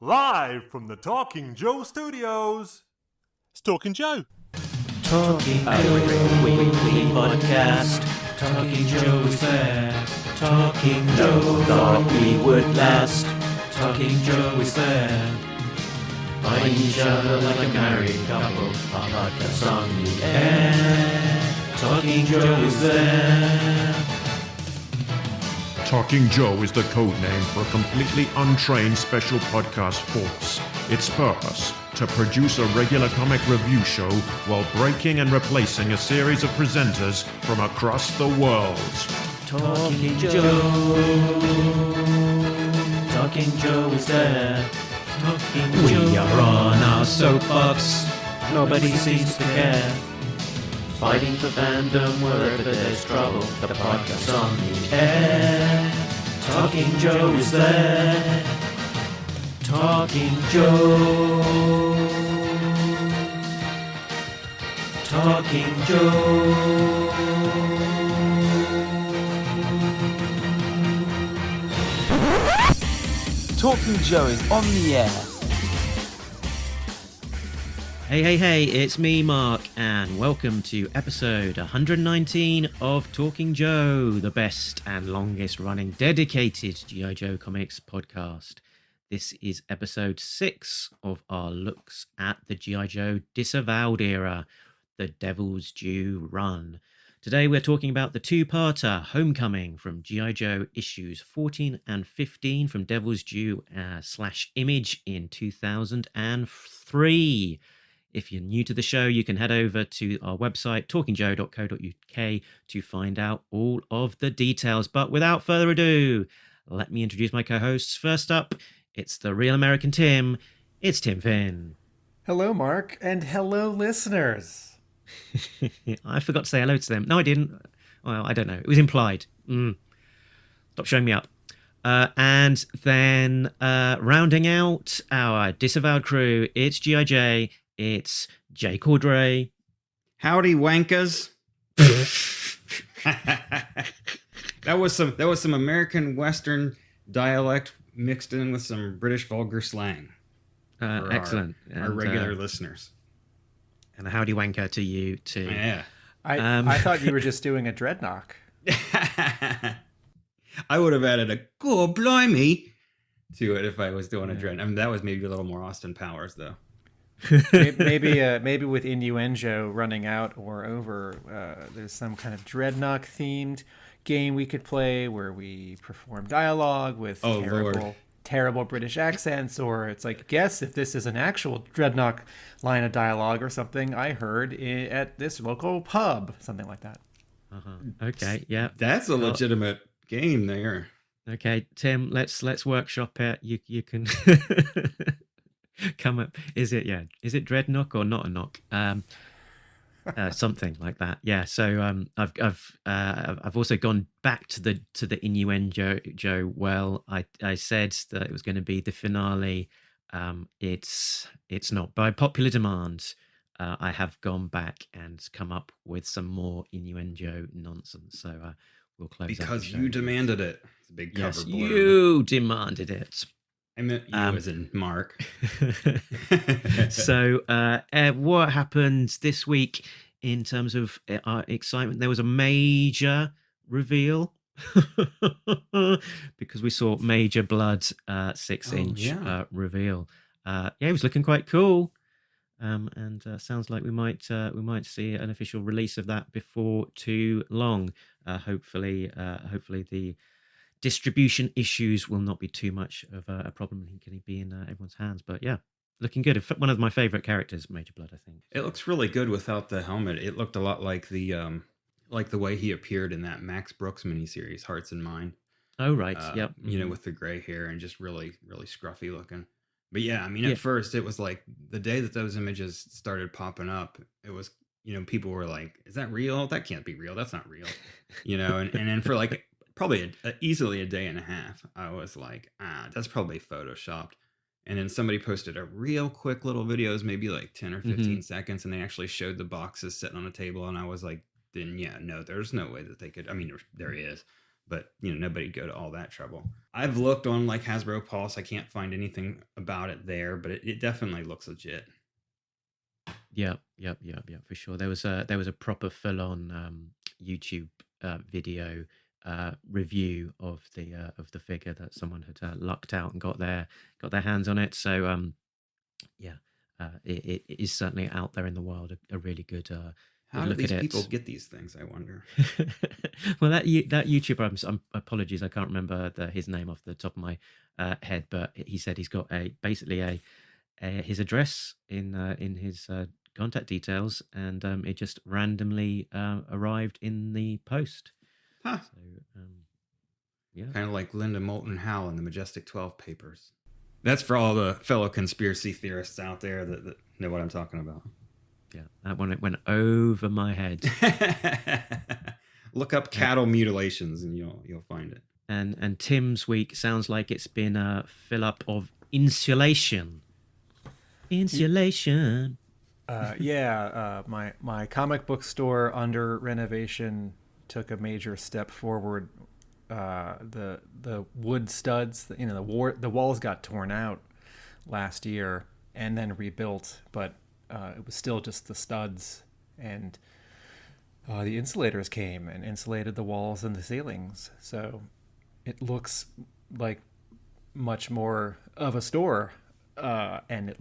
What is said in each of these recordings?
Live from the Talking Joe studios, it's Talking Joe. Talking Joe weekly podcast. Talking Joe is there. Talking Joe thought we would last. Talking Joe is there. Find each other like a married couple. Our podcast on the air. Talking Joe is there. Talking Joe is the code name for a completely untrained special podcast force. Its purpose, to produce a regular comic review show while breaking and replacing a series of presenters from across the world. Talking Joe. Talking Joe is there. Talking Joe. We are on our soapbox. Nobody seems to care. Fighting for fandom wherever there's trouble. The podcast on the air. Talking Joe is there. Talking Joe. Talking Joe. Talking Joe is on the air. Hey, it's me, Mark, and welcome to episode 119 of Talking Joe, the best and longest running dedicated G.I. Joe comics podcast. This is episode 6 of our looks at the G.I. Joe Disavowed era, the Devil's Due run. Today we're talking about the two-parter Homecoming from G.I. Joe issues 14 and 15 from Devil's Due / Image in 2003. If you're new to the show, you can head over to our website, talkingjoe.co.uk, to find out all of the details. But without further ado, let me introduce my co-hosts. First up, it's the real American Tim. It's Tim Finn. Hello, Mark, and hello, listeners. I forgot to say hello to them. No, I didn't. Well, I don't know. It was implied. Stop showing me up. And then rounding out our Disavowed crew, it's G.I.J., it's Jay Cordray. Howdy, wankers. That was some American Western dialect mixed in with some British vulgar slang. Excellent. Our regular listeners. And a howdy wanker to you too. Yeah. I thought you were just doing a dreadnought. I would have added a "God blimey" to it if I was doing a dread. I mean, that was maybe a little more Austin Powers, though. maybe with InnuenJoe running out or over, there's some kind of dreadnought themed game we could play where we perform dialogue with terrible British accents, or it's like, guess if this is an actual dreadnought line of dialogue or something I heard at this local pub, something like that. Okay, yeah, that's a legitimate game there. Okay, Tim, let's workshop it. You can come up. Is it dreadnought or not a knock? Something like that. Yeah. So I've also gone back to the InnuenJoe. Well, I said that it was going to be the finale. It's not. By popular demand, I have gone back and come up with some more InnuenJoe nonsense. So we'll close because you demanded it. It's a big cover. Yes, you demanded it. I meant you as in Mark. So what happened this week in terms of our excitement? There was a major reveal because we saw Major Blood 6-inch reveal. It was looking quite cool. And sounds like we might see an official release of that before too long. Hopefully the distribution issues will not be too much of a problem. He can be in everyone's hands. But yeah, looking good. One of my favorite characters, Major Blood, I think. It looks really good without the helmet. It looked a lot like the way he appeared in that Max Brooks miniseries, Hearts and Mine. Oh, right. Yep. You know, with the gray hair and just really, really scruffy looking. But yeah, I mean, at first it was like the day that those images started popping up, it was, people were like, is that real? That can't be real. That's not real. And then for like probably easily a day and a half, I was like, that's probably photoshopped. And then somebody posted a real quick little videos, maybe like 10 or 15 seconds, and they actually showed the boxes sitting on a table. And I was like, then no, there's no way that they could. I mean, there is, but nobody'd go to all that trouble. I've looked on like Hasbro Pulse. I can't find anything about it there, but it definitely looks legit. Yep, for sure. There was a proper full-on YouTube video review of the figure that someone had lucked out and got their hands on it. So it is certainly out there in the wild. A really good. How do look these at people it. get these things? I wonder. Well, that YouTuber, apologies, I can't remember his name off the top of my head, but he said he's got his address in his contact details, and it just randomly arrived in the post. Huh. So, yeah. Kind of like Linda Moulton Howe in the Majestic 12 papers. That's for all the fellow conspiracy theorists out there that know what I'm talking about. Yeah, that one, it went over my head. Look up cattle mutilations and you'll find it. And Tim's week sounds like it's been a fill up of insulation. Insulation. My comic book store under renovation took a major step forward. The wood studs, the walls got torn out last year and then rebuilt, but it was still just the studs, and the insulators came and insulated the walls and the ceilings. So it looks like much more of a store, and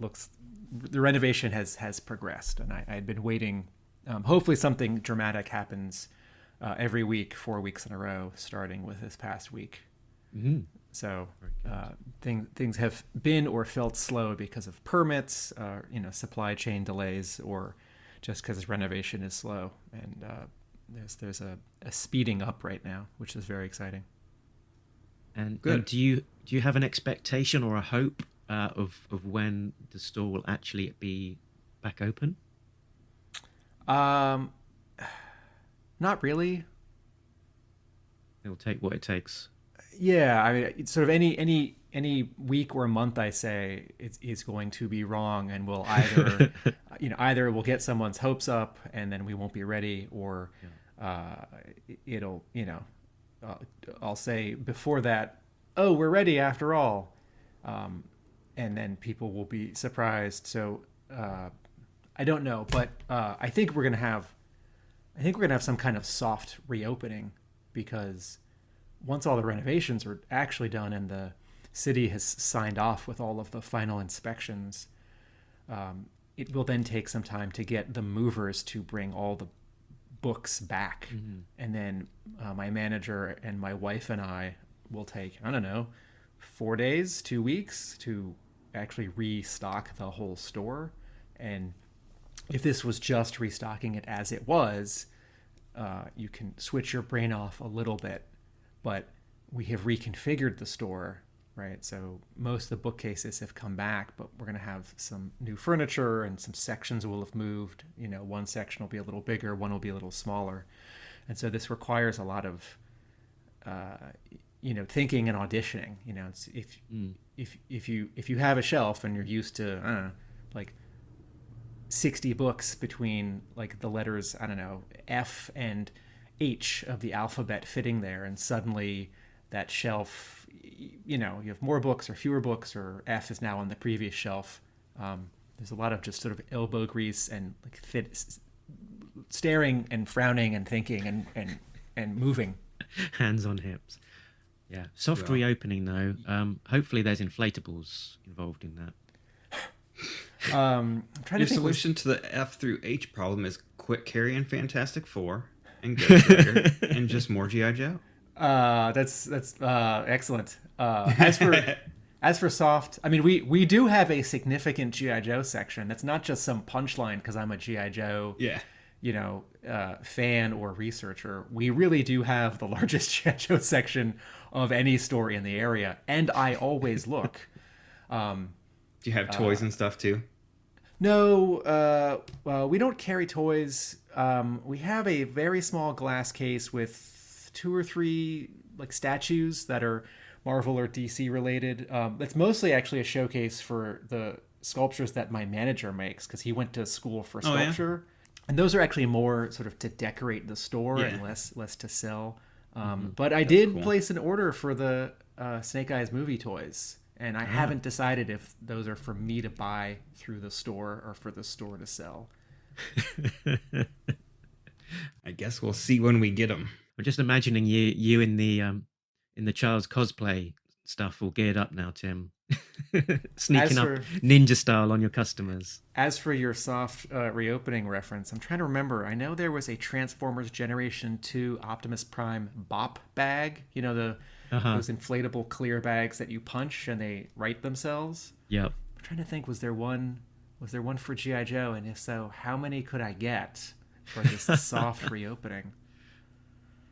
the renovation has progressed. And I had been waiting. Hopefully something dramatic happens every week, 4 weeks in a row, starting with this past week. Mm-hmm. So things have been or felt slow because of permits, supply chain delays, or just because renovation is slow. And there's a speeding up right now, which is very exciting. And good. Do you have an expectation or a hope of when the store will actually be back open? Not really. It'll take what it takes. Yeah, I mean, it's sort of any week or month I say is going to be wrong, and we'll either either we'll get someone's hopes up and then we won't be ready, or it'll I'll say before that, oh, we're ready after all, and then people will be surprised. So I don't know, but I think we're gonna have some kind of soft reopening, because once all the renovations are actually done and the city has signed off with all of the final inspections, it will then take some time to get the movers to bring all the books back. Mm-hmm. And then my manager and my wife and I will take, 4 days, 2 weeks to actually restock the whole store. And if this was just restocking it as it was, you can switch your brain off a little bit. But we have reconfigured the store, right? So most of the bookcases have come back, but we're going to have some new furniture and some sections will have moved. One section will be a little bigger, one will be a little smaller. And so this requires a lot of, thinking and auditioning. It's if you have a shelf and you're used to, 60 books between like the letters, F and H of the alphabet fitting there, and suddenly that shelf, you have more books or fewer books, or F is now on the previous shelf. There's a lot of just sort of elbow grease and staring and frowning and thinking and moving. Hands on hips. Yeah. Soft reopening though. Hopefully there's inflatables involved in that. I'm trying Your to think solution to the F through H problem is quit carrying Fantastic Four and Ghost Rider and just more G.I. Joe. That's excellent. As for soft, I mean, we do have a significant G.I. Joe section. That's not just some punchline because I'm a G.I. Joe fan or researcher. We really do have the largest G.I. Joe section of any store in the area, and I always look. Do you have toys and stuff too? No, we don't carry toys. We have a very small glass case with 2 or 3 like statues that are Marvel or DC related. It's mostly actually a showcase for the sculptures that my manager makes, because he went to school for sculpture. And those are actually more sort of to decorate the store and less to sell. But I did place an order for the Snake Eyes movie toys, and I haven't decided if those are for me to buy through the store or for the store to sell. I guess we'll see when we get them. I'm just imagining you in the child's cosplay stuff, all geared up now, Tim, sneaking up ninja style on your customers. As for your soft reopening reference, I'm trying to remember. I know there was a Transformers Generation 2 Optimus Prime bop bag. You know, those inflatable clear bags that you punch and they right themselves. Yep. I'm trying to think. Was there one for G.I. Joe? And if so, how many could I get for this soft reopening?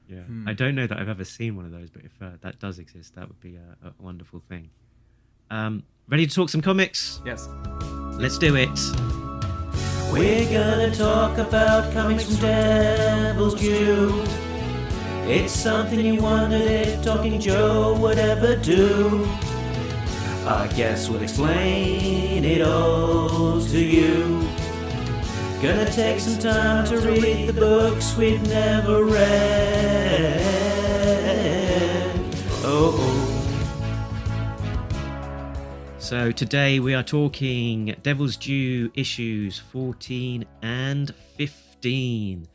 Yeah, I don't know that I've ever seen one of those, but if that does exist, that would be a wonderful thing. Ready to talk some comics? Yes. Let's do it. We're gonna talk about comics from Devil's Due. It's something you wondered if Talking Joe would ever do. I guess we'll explain it all to you. Gonna take some time to read the books we've never read. So today we are talking Devil's Due issues 14 and 15.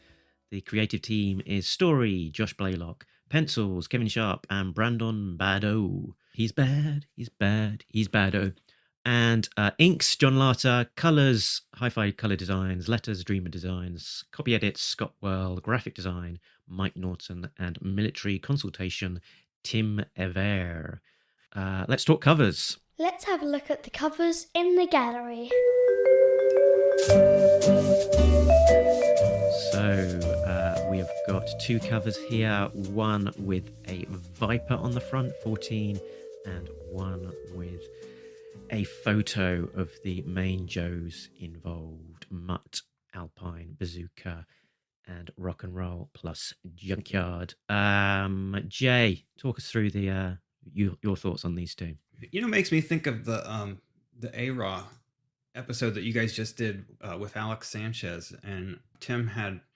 The creative team is Story, Josh Blaylock, pencils, Kevin Sharp and Brandon Bado. He's bad, he's bad, he's bado. And inks, John Larter, colours, Hi-Fi Colour Designs, letters, Dreamer Designs, copy edits, Scott Well, graphic design, Mike Norton, and military consultation, Tim Ever. Let's talk covers. Let's have a look at the covers in the gallery. So we have got two covers here, one with a Viper on the front, 14, and one with a photo of the main Joes involved, Mutt, Alpine, Bazooka, and Rock and Roll plus Junkyard. Jay, talk us through the your thoughts on these two. You know, makes me think of the ARAH episode that you guys just did with Alex Sanchez, and Tim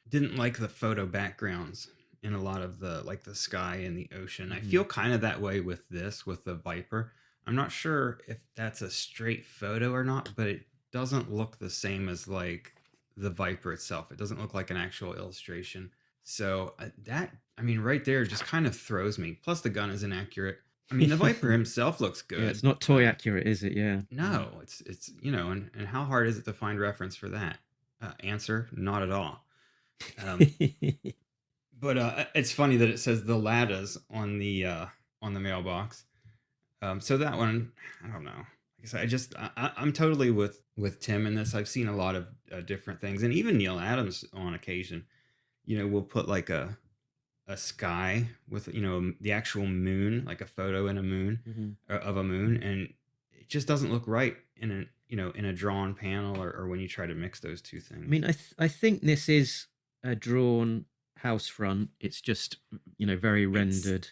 didn't like the photo backgrounds in a lot of the sky and the ocean. I feel kind of that way with the Viper. I'm not sure if that's a straight photo or not, but it doesn't look the same as like the Viper itself. It doesn't look like an actual illustration. So right there just kind of throws me. Plus the gun is inaccurate. I mean, the Viper himself looks good. Yeah, it's not toy accurate, is it? Yeah. No, it's and how hard is it to find reference for that? Answer, not at all. But it's funny that it says the Ladas on the mailbox. So that one, I don't know. Like I said, I'm totally with Tim in this. I've seen a lot of different things, and even Neil Adams on occasion, will put like a sky with the actual moon, like a photo in a moon of a moon, and it just doesn't look right in a drawn panel or when you try to mix those two things. I mean, I think this is a drawn house front. It's just very rendered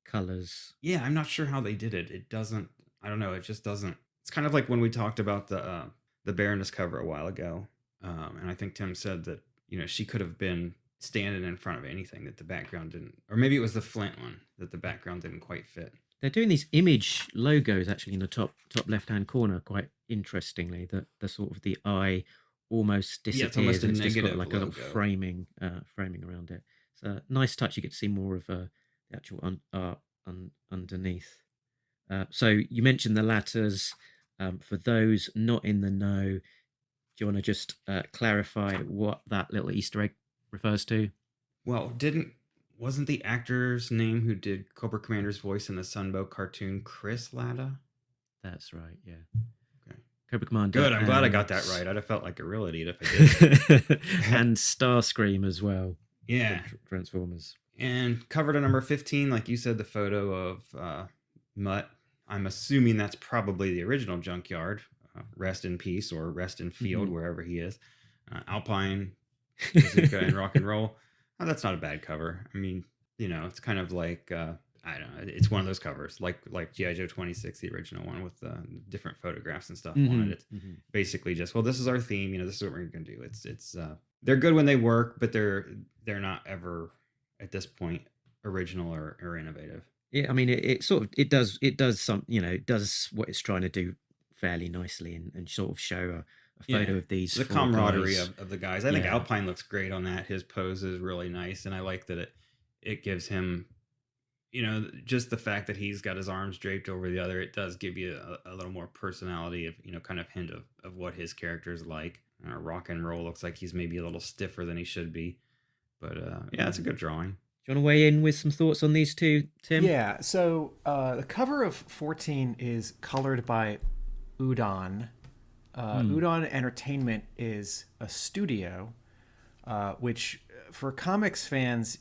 colors. Yeah, I'm not sure how they did it. It doesn't. I don't know. It just doesn't. It's kind of like when we talked about the Baroness cover a while ago, and I think Tim said that she could have been standing in front of anything that the background didn't, or maybe it was the Flint one that the background didn't quite fit. They're doing these image logos actually in the top left hand corner quite interestingly. That the sort of the eye almost disappears. Yeah, it's almost a and it's just negative got like a logo. little framing around it. It's a nice touch. You get to see more of the actual art underneath. So you mentioned the ladders. For those not in the know, do you want to just clarify what that little Easter egg refers to? Well, wasn't the actor's name who did Cobra Commander's voice in the Sunbow cartoon Chris Latta? That's right, yeah. Okay. Cobra Commander. Good, I'm glad I got that right. I'd have felt like a real idiot if I did. And Starscream as well. Yeah. Transformers. And cover to number 15, like you said, the photo of Mutt. I'm assuming that's probably the original Junkyard. Rest in peace or rest in field, wherever he is. Alpine, Bazooka, and Rock and Roll. Oh, that's not a bad cover. I mean, it's kind of like, I don't know, it's one of those covers, like G.I. Joe 26, the original one with different photographs and stuff on it. It's basically just, well, this is our theme, this is what we're going to do. It's they're good when they work, but they're not ever, at this point, original or innovative. Yeah, I mean, it does some, it does what it's trying to do fairly nicely, and sort of show a photo of these the four camaraderie guys. of the guys. I think Alpine looks great on that. His pose is really nice, and I like that it gives him, just the fact that he's got his arms draped over the other. It does give you a little more personality of, kind of hint of what his character is like. Rock and Roll looks like he's maybe a little stiffer than he should be, but it's a good drawing. Do you want to weigh in with some thoughts on these two, Tim? Yeah, so the cover of 14 is colored by Udon. Udon Entertainment is a studio, which for comics fans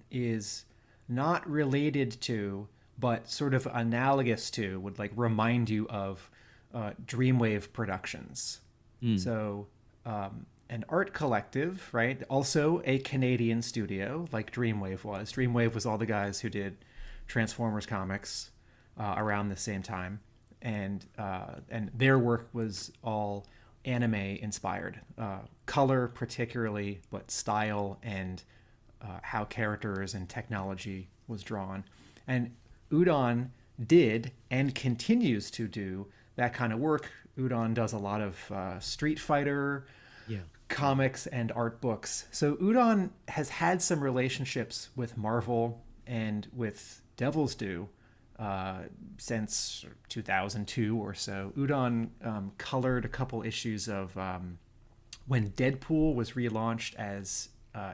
is not related to, but sort of analogous to, would like remind you of Dreamwave Productions. So an art collective, right? Also a Canadian studio, like Dreamwave was. Dreamwave was all the guys who did Transformers comics around the same time, and their work was all anime inspired, color particularly, but style and how characters and technology was drawn. And Udon did and continues to do that kind of work. Udon does a lot of Street Fighter comics and art books. So Udon has had some relationships with Marvel and with Devil's Due since 2002 or so. Udon colored a couple issues of when Deadpool was relaunched as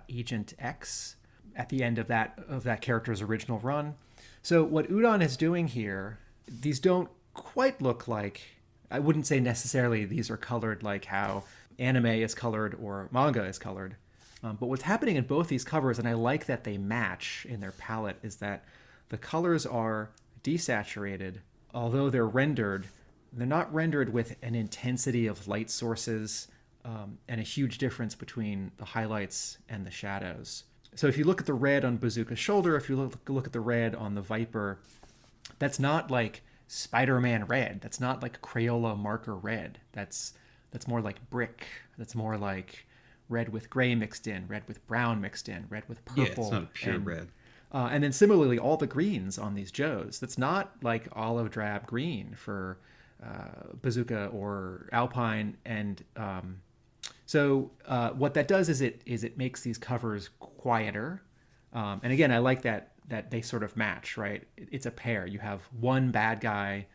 Agent X at the end of that character's original run. So what Udon is doing here, these don't quite look like, I wouldn't say necessarily these are colored like how anime is colored or manga is colored. But what's happening in both these covers, and I like that they match in their palette, is that the colors are desaturated, although they're not rendered with an intensity of light sources and a huge difference between the highlights and the shadows. So if you look at the red on Bazooka's shoulder, if you look at the red on the Viper, that's not like Spider-Man red. That's not like Crayola marker red. That's more like brick. That's more like red with gray mixed in, red with brown mixed in, red with purple. Yeah, it's not pure red. And then similarly, all the greens on these Joes. That's not like olive drab green for Bazooka or Alpine. And so what that does is it makes these covers quieter. And again, I like that they sort of match, right? It's a pair. You have one bad guy,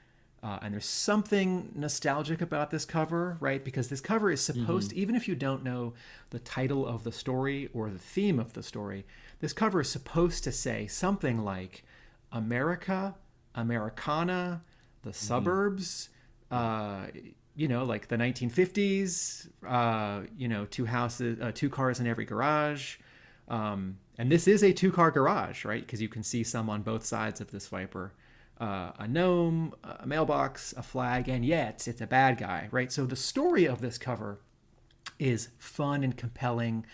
and there's something nostalgic about this cover, right? Because this cover is supposed, even if you don't know the title of the story or the theme of the story, this cover is supposed to say something like America, Americana, the suburbs, like the 1950s, two cars in every garage. And this is a 2-car garage, right? Because you can see some on both sides of this Viper. A gnome, a mailbox, a flag, and yet it's a bad guy, right? So the story of this cover is fun and compelling,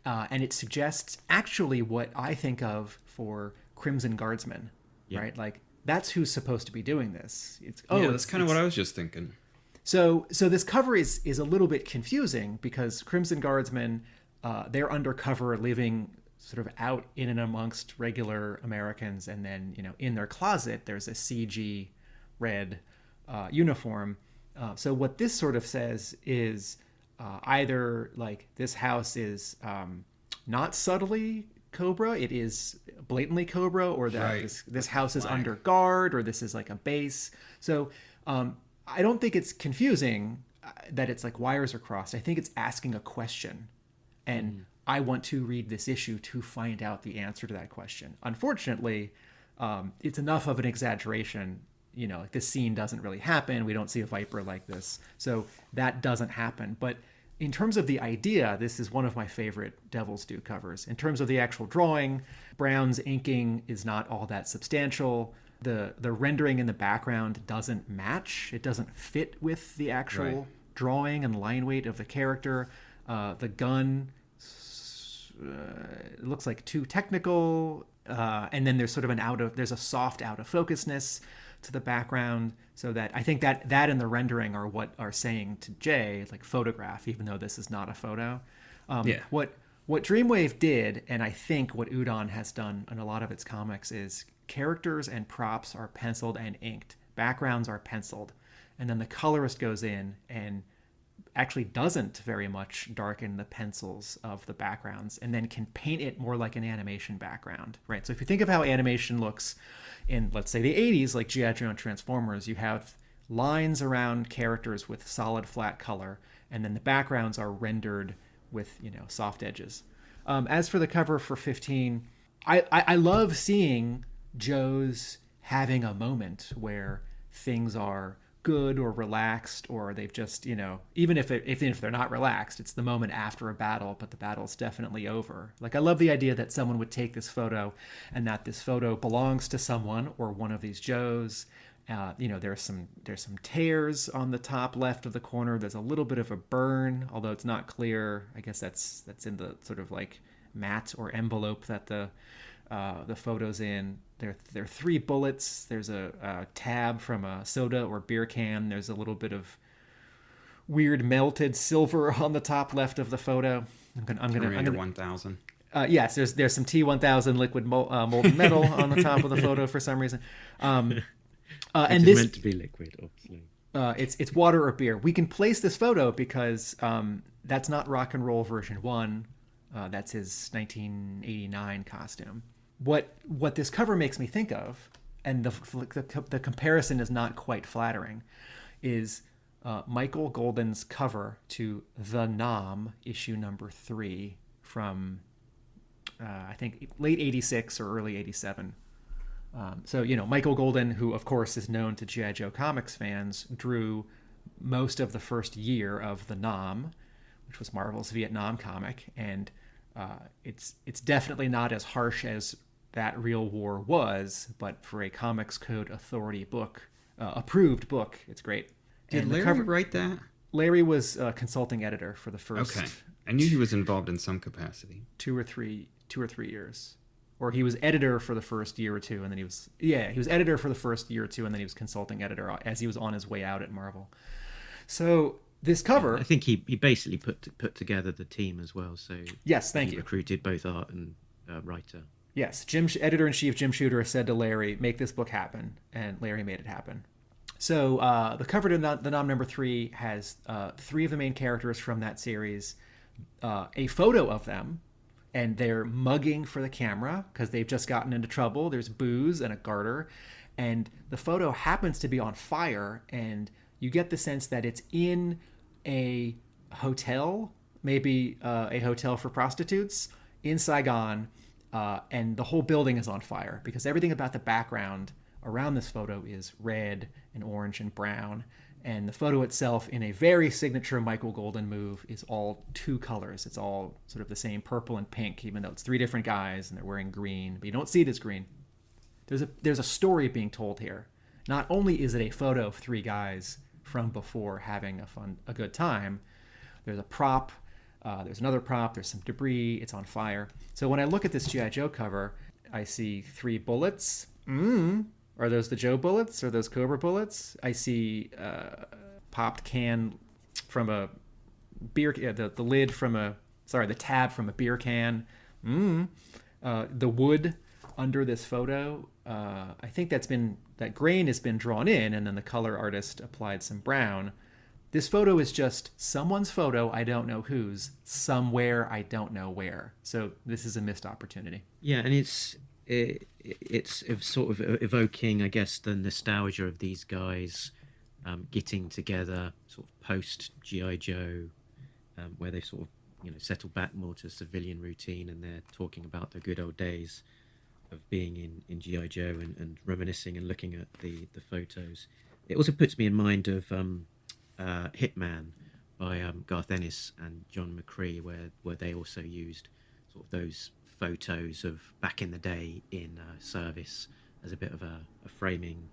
and it suggests actually what I think of for Crimson Guardsmen, right? Like, that's who's supposed to be doing this. That's kind of what I was just thinking. So this cover is a little bit confusing because Crimson Guardsmen, they're undercover, living sort of out in and amongst regular Americans, and then in their closet there's a CG red uniform. So what this sort of says is either like this house is not subtly Cobra, it is blatantly Cobra, or that this house is under guard, or this is like a base. So I don't think it's confusing that it's like wires are crossed. I think it's asking a question, and I want to read this issue to find out the answer to that question. Unfortunately, it's enough of an exaggeration. Like this scene doesn't really happen. We don't see a Viper like this. So that doesn't happen. But in terms of the idea, this is one of my favorite Devil's Due covers. In terms of the actual drawing, Brown's inking is not all that substantial. The rendering in the background doesn't match. It doesn't fit with the actual drawing and line weight of the character. The gun it looks like too technical, and then there's sort of there's a soft out of focusness to the background, so that I think that and the rendering are what are saying to Jay like photograph, even though this is not a photo. What Dreamwave did, and I think what Udon has done in a lot of its comics, is characters and props are penciled and inked. Backgrounds are penciled. And then the colorist goes in and actually doesn't very much darken the pencils of the backgrounds and then can paint it more like an animation background, right? So if you think of how animation looks in, let's say, the 80s, like G.I. Joe and Transformers, you have lines around characters with solid flat color, and then the backgrounds are rendered with, soft edges. As for the cover for 15, I love seeing Joe's having a moment where things are good or relaxed, or they've just, even if they're not relaxed, it's the moment after a battle, but the battle's definitely over. Like, I love the idea that someone would take this photo and that this photo belongs to someone or one of these Joes. There's some tears on the top left of the corner. There's a little bit of a burn, although it's not clear. I guess that's in the sort of like mat or envelope that the photo's in. There are 3 bullets. There's a tab from a soda or beer can. There's a little bit of weird melted silver on the top left of the photo. I'm gonna 1000. Yes, there's some T1000 liquid molten metal on the top of the photo for some reason. And this meant to be liquid, obviously. It's water or beer. We can place this photo because that's not Rock and Roll version 1. That's his 1989 costume. What this cover makes me think of, and the comparison is not quite flattering, is Michael Golden's cover to The Nom, issue number 3 from, I think, late 86 or early 87. So, Michael Golden, who, of course, is known to G.I. Joe comics fans, drew most of the first year of The Nom, which was Marvel's Vietnam comic. And it's definitely not as harsh as that real war was, but for a Comics Code Authority book, approved book, it's great. Did Larry write that? Larry was a consulting editor for the first... Okay. I knew he was involved in some capacity. 2 or 3 years. Or he was editor for the first year or two, and then he was editor for the first year or two, and then he was consulting editor as he was on his way out at Marvel. So this cover... I think he basically put together the team as well. So yes, thank you. Recruited both art and writer. Yes, Editor-in-Chief Jim Shooter said to Larry, make this book happen, and Larry made it happen. So the cover to The Nom number 3 has 3 of the main characters from that series, a photo of them, and they're mugging for the camera because they've just gotten into trouble. There's booze and a garter, and the photo happens to be on fire, and you get the sense that it's in a hotel, maybe a hotel for prostitutes in Saigon, and the whole building is on fire because everything about the background around this photo is red and orange and brown. And the photo itself, in a very signature Michael Golden move, is all 2 colors. It's all sort of the same purple and pink, even though it's 3 different guys and they're wearing green, but you don't see it as green. There's a story being told here. Not only is it a photo of 3 guys from before having a good time, there's a prop, there's another prop, there's some debris, it's on fire. So when I look at this G.I. Joe cover, I see 3 bullets. Are those the Joe bullets? Are those Cobra bullets? I see popped can from a beer, the lid from the tab from a beer can. The wood under this photo, I think that grain has been drawn in, and then the color artist applied some brown. This photo is just someone's photo, I don't know whose, somewhere I don't know where. So this is a missed opportunity. Yeah, and it's sort of evoking, I guess, the nostalgia of these guys getting together sort of post G.I. Joe, where they've sort of settled back more to civilian routine, and they're talking about the good old days of being in G.I. Joe and reminiscing and looking at the photos. It also puts me in mind of Hitman by Garth Ennis and John McCree, where they also used sort of those photos of back in the day in service as a bit of a framing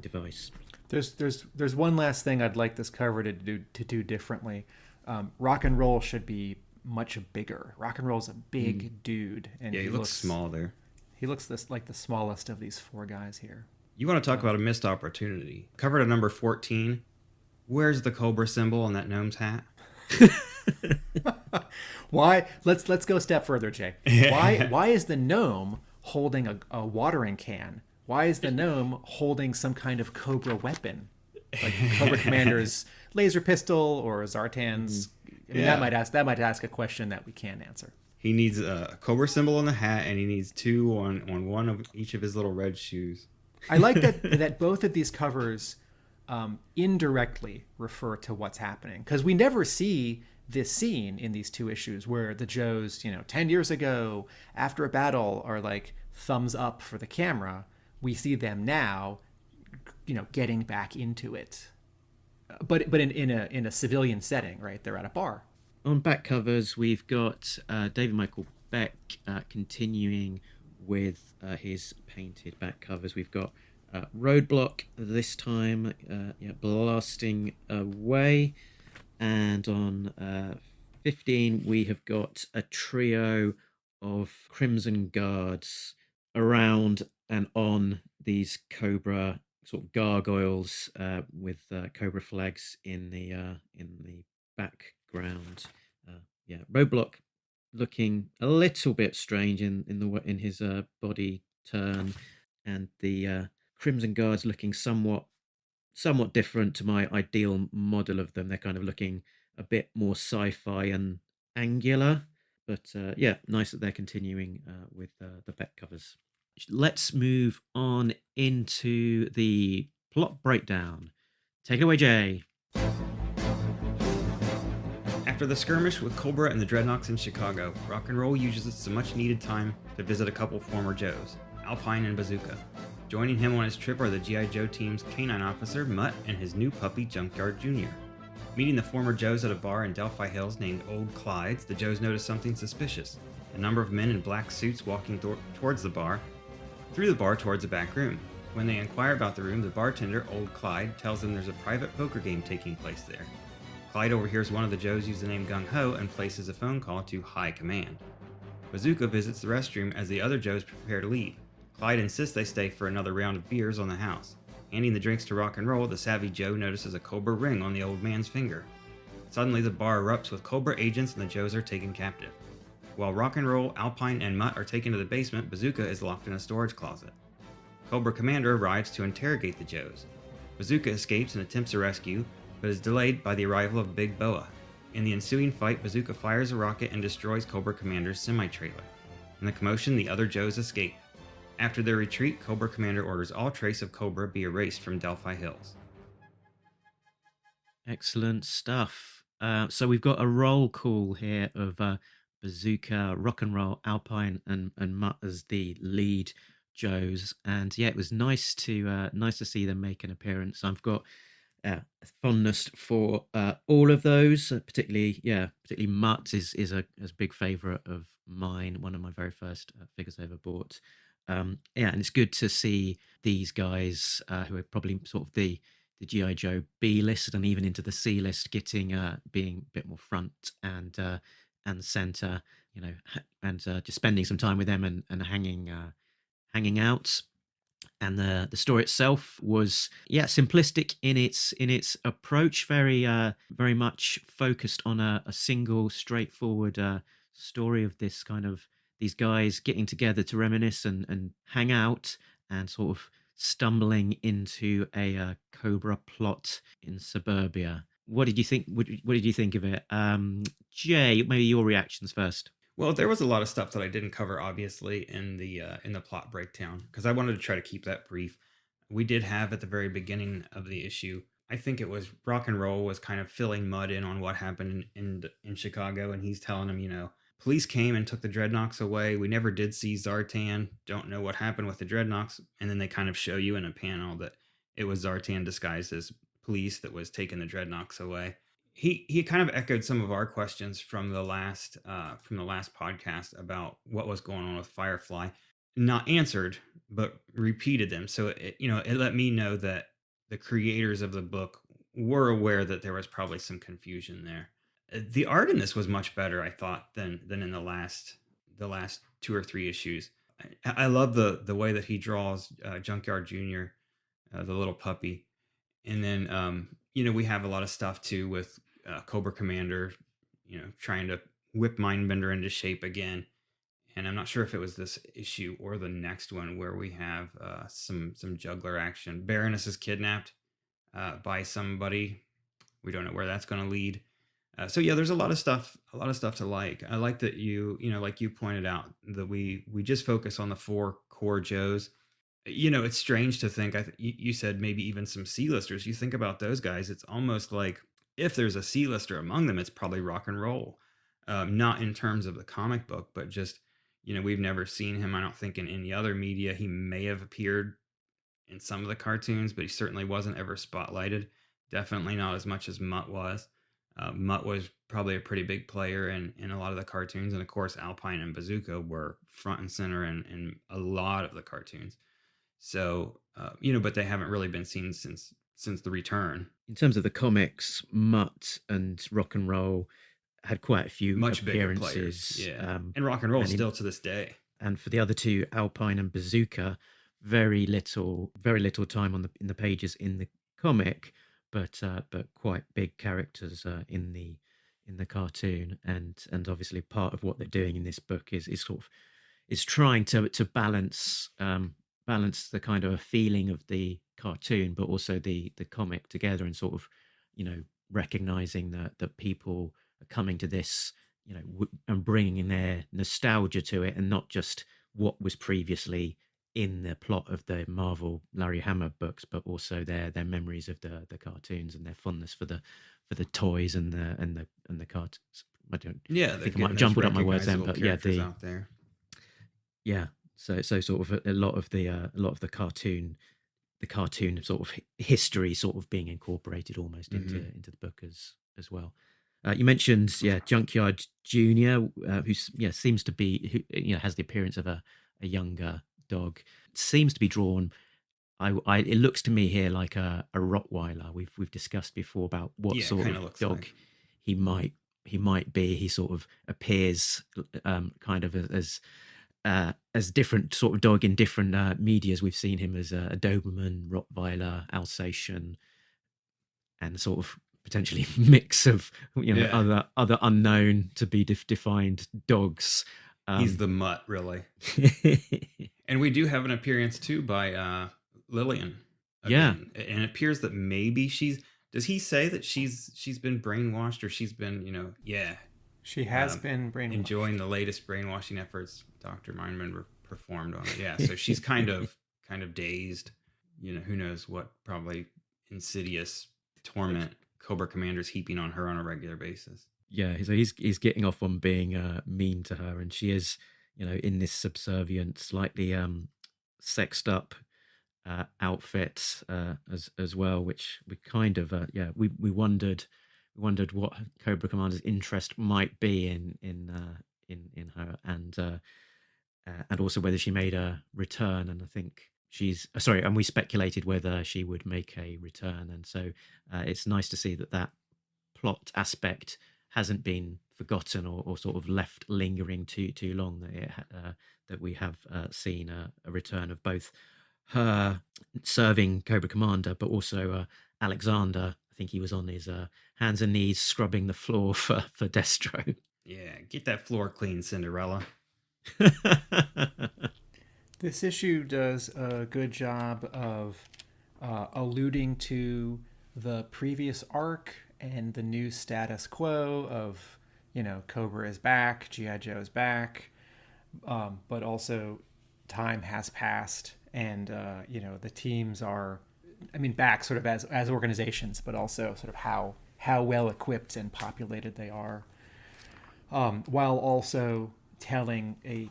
device. There's one last thing I'd like this cover to do differently. Rock and Roll should be much bigger. Rock and Roll's a big dude, and he looks small there. He looks like the smallest of these 4 guys here. You want to talk about a missed opportunity? Cover to number 14. Where's the Cobra symbol on that gnome's hat? Why? Let's go a step further, Jay. Why is the gnome holding a watering can? Why is the gnome holding some kind of Cobra weapon, like Cobra Commander's laser pistol or Zartan's? I mean, that might ask a question that we can't answer. He needs a Cobra symbol on the hat, and he needs 2 on one of each of his little red shoes. I like that both of these covers indirectly refer to what's happening, because we never see this scene in these 2 issues where the Joes, 10 years ago after a battle are like thumbs up for the camera. We see them now, getting back into it, but in a civilian setting, right? They're at a bar. On back covers, we've got David Michael Beck continuing with his painted back covers. We've got Roadblock this time, blasting away. And on 15, we have got a trio of Crimson Guards around and on these Cobra sort of gargoyles with Cobra flags in the background. Roadblock looking a little bit strange in his body turn, and the Crimson Guards looking somewhat different to my ideal model of them. They're kind of looking a bit more sci-fi and angular, but nice that they're continuing with the back covers. Let's move on into the plot breakdown. Take it away, Jay. After the skirmish with Cobra and the Dreadnoks in Chicago, Rock and Roll uses some much-needed time to visit a couple former Joes, Alpine and Bazooka. Joining him on his trip are the G.I. Joe team's canine officer, Mutt, and his new puppy, Junkyard Jr. Meeting the former Joes at a bar in Delphi Hills named Old Clyde's, the Joes notice something suspicious. A number of men in black suits walking towards the bar, through the bar towards a back room. When they inquire about the room, the bartender, Old Clyde, tells them there's a private poker game taking place there. Clyde overhears one of the Joes use the name Gung Ho and places a phone call to High Command. Bazooka visits the restroom as the other Joes prepare to leave. Clyde insists they stay for another round of beers on the house. Handing the drinks to Rock and Roll, the savvy Joe notices a Cobra ring on the old man's finger. Suddenly, the bar erupts with Cobra agents and the Joes are taken captive. While Rock and Roll, Alpine, and Mutt are taken to the basement, Bazooka is locked in a storage closet. Cobra Commander arrives to interrogate the Joes. Bazooka escapes and attempts a rescue, but is delayed by the arrival of Big Boa. In the ensuing fight, Bazooka fires a rocket and destroys Cobra Commander's semi-trailer. In the commotion, the other Joes escape. After their retreat, Cobra Commander orders all trace of Cobra be erased from Delphi Hills. Excellent stuff. So we've got a roll call here of Bazooka, Rock and Roll, Alpine, and Mutt as the lead Joes, and it was nice to see them make an appearance. I've got a fondness for all of those, particularly Mutt is a big favourite of mine. One of my very first figures I ever bought. And it's good to see these guys who are probably sort of the G.I. Joe B list and even into the C list, getting being a bit more front and center, and just spending some time with them and hanging out. And the story itself was simplistic in its approach, very much focused on a single straightforward story of this kind of these guys getting together to reminisce and hang out, and sort of stumbling into a Cobra plot in suburbia. What did you think? What did you think of it, Jay? Maybe your reactions first. Well, there was a lot of stuff that I didn't cover, obviously, in the plot breakdown, because I wanted to try to keep that brief. We did have at the very beginning of the issue, I think it was Rock and Roll was kind of filling Mutt in on what happened in Chicago, and he's telling him, police came and took the Dreadnoks away. We never did see Zartan. Don't know what happened with the Dreadnoks. And then they kind of show you in a panel that it was Zartan disguised as police that was taking the Dreadnoks away. He kind of echoed some of our questions from the last podcast about what was going on with Firefly. Not answered, but repeated them. So it let me know that the creators of the book were aware that there was probably some confusion there. The art in this was much better, I thought, than in the last 2 or 3 issues. I love the way that he draws Junkyard Jr., the little puppy, and then we have a lot of stuff too with Cobra Commander, trying to whip Mindbender into shape again. And I'm not sure if it was this issue or the next one where we have some juggler action. Baroness is kidnapped by somebody. We don't know where that's going to lead. So yeah, there's a lot of stuff to like. I like that like you pointed out, that we just focus on the 4 core Joes. It's strange to think. You said maybe even some C-listers. You think about those guys, it's almost like if there's a C-lister among them, it's probably Rock and Roll. Not in terms of the comic book, but just, we've never seen him, I don't think, in any other media. He may have appeared in some of the cartoons, but he certainly wasn't ever spotlighted. Definitely not as much as Mutt was. Mutt was probably a pretty big player in a lot of the cartoons. And of course, Alpine and Bazooka were front and center in a lot of the cartoons. So, but they haven't really been seen since the return. In terms of the comics, Mutt and Rock and Roll had quite a few much appearances. Bigger players. Yeah. And Rock and Roll still to this day. And for the other 2, Alpine and Bazooka, very little time in the pages in the comic, but quite big characters in the cartoon. And obviously part of what they're doing in this book is trying to balance the kind of a feeling of the cartoon, but also the comic together, and sort of, recognizing that people are coming to this, and bringing in their nostalgia to it, and not just what was previously in the plot of the Marvel Larry Hama books, but also their memories of the cartoons and their fondness for the toys and the cartoons. I think I might have jumbled up my words then, but yeah, So sort of a lot of the cartoon sort of history sort of being incorporated almost into the book as well. You mentioned Junkyard Junior, who seems to be, who has the appearance of a younger dog. Seems to be drawn. It looks to me here like a Rottweiler. We've discussed before about what sort of dog he might be. He sort of appears kind of as different sort of dog in different medias. We've seen him as a Doberman, Rottweiler, Alsatian, and sort of potentially mix of other unknown to be defined dogs. He's the Mutt, really. And we do have an appearance too by Lillian. Again. Yeah, and it appears that maybe does he say that she's been brainwashed, or she's been she has been brainwashed, enjoying the latest brainwashing efforts Dr. Mindman performed on it. Yeah, so she's kind of dazed. Who knows what probably insidious torment Cobra Commander's heaping on her on a regular basis. Yeah, so he's getting off on being mean to her, and she is, in this subservient, slightly sexed up outfit as well, which we kind of we wondered what Cobra Commander's interest might be in her, and also whether she made a return. And I think and we speculated whether she would make a return, and so it's nice to see that plot aspect hasn't been forgotten or sort of left lingering too long, that we have seen a return of both her serving Cobra Commander, but also Alexander. I think he was on his hands and knees scrubbing the floor for Destro. Yeah, get that floor clean, Cinderella. This issue does a good job of alluding to the previous arc and the new status quo of, Cobra is back, G.I. Joe is back, but also time has passed, and, the teams are, back sort of as organizations, but also sort of how well equipped and populated they are, while also telling a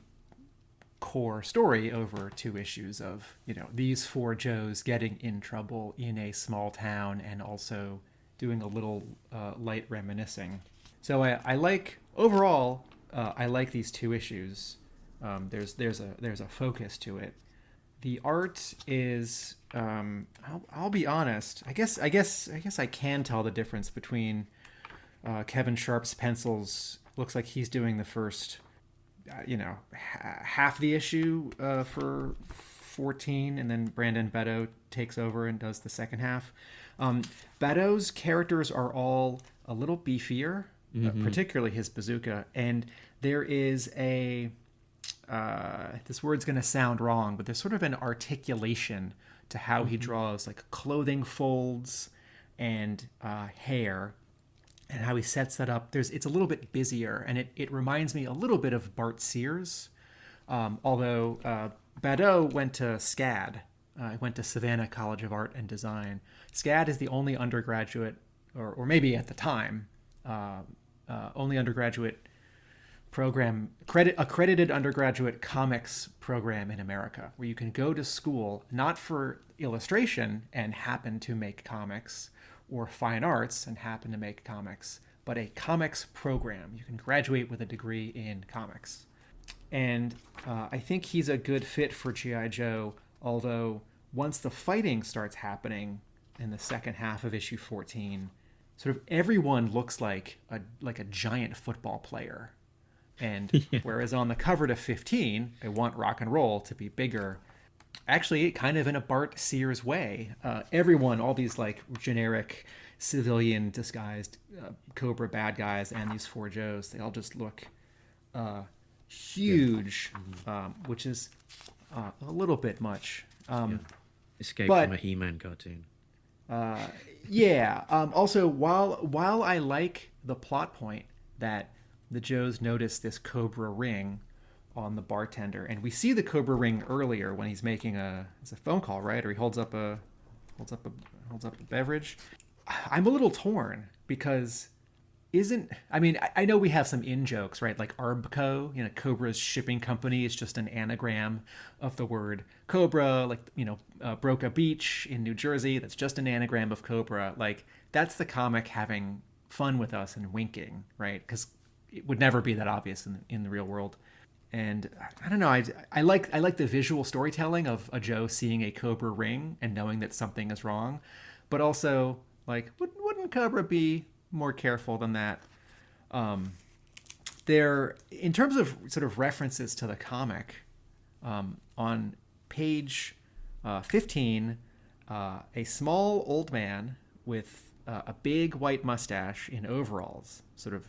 core story over 2 issues of, these 4 Joes getting in trouble in a small town, and also doing a little light reminiscing. So I like, overall, I like these 2 issues. There's a focus to it. The art is, I'll be honest, I guess I can tell the difference between Kevin Sharp's pencils. Looks like he's doing the first, half the issue for 14, and then Brandon Beto takes over and does the second half. Beto's characters are all a little beefier. particularly his bazooka. And there is a, this word's going to sound wrong, but there's sort of an articulation to how he draws like clothing folds and hair, and how he sets that up. It's a little bit busier, and it reminds me a little bit of Bart Sears, although Badeau went to SCAD. Went to Savannah College of Art and Design. SCAD is the only undergraduate, or maybe at the time, only undergraduate program, accredited undergraduate comics program in America, where you can go to school not for illustration and happen to make comics, or fine arts and happen to make comics, but a comics program. You can graduate with a degree in comics. And I think he's a good fit for G.I. Joe, although once the fighting starts happening in the second half of issue 14, sort of everyone looks like a giant football player. And whereas on the cover to 15, I want rock and roll to be bigger. Actually, kind of in a Bart Sears way. Everyone, all these like generic civilian disguised Cobra bad guys and these four Joes, they all just look huge, which is a little bit much. Escape from a He-Man cartoon. Also, while I like the plot point that the Joes notice this Cobra ring on the bartender, and we see the Cobra ring earlier when he's making it's a phone call, right? Or he holds up a beverage. I'm a little torn because I know we have some in jokes, right? Like Arbco, Cobra's shipping company is just an anagram of the word Cobra. Like, Broca Beach in New Jersey, that's just an anagram of Cobra. Like, that's the comic having fun with us and winking, right? Because it would never be that obvious in the real world. And I don't know, I like the visual storytelling of a Joe seeing a Cobra ring and knowing that something is wrong, but also like, wouldn't Cobra be more careful than that? There, in terms of sort of references to the comic, on page 15, a small old man with a big white mustache in overalls, sort of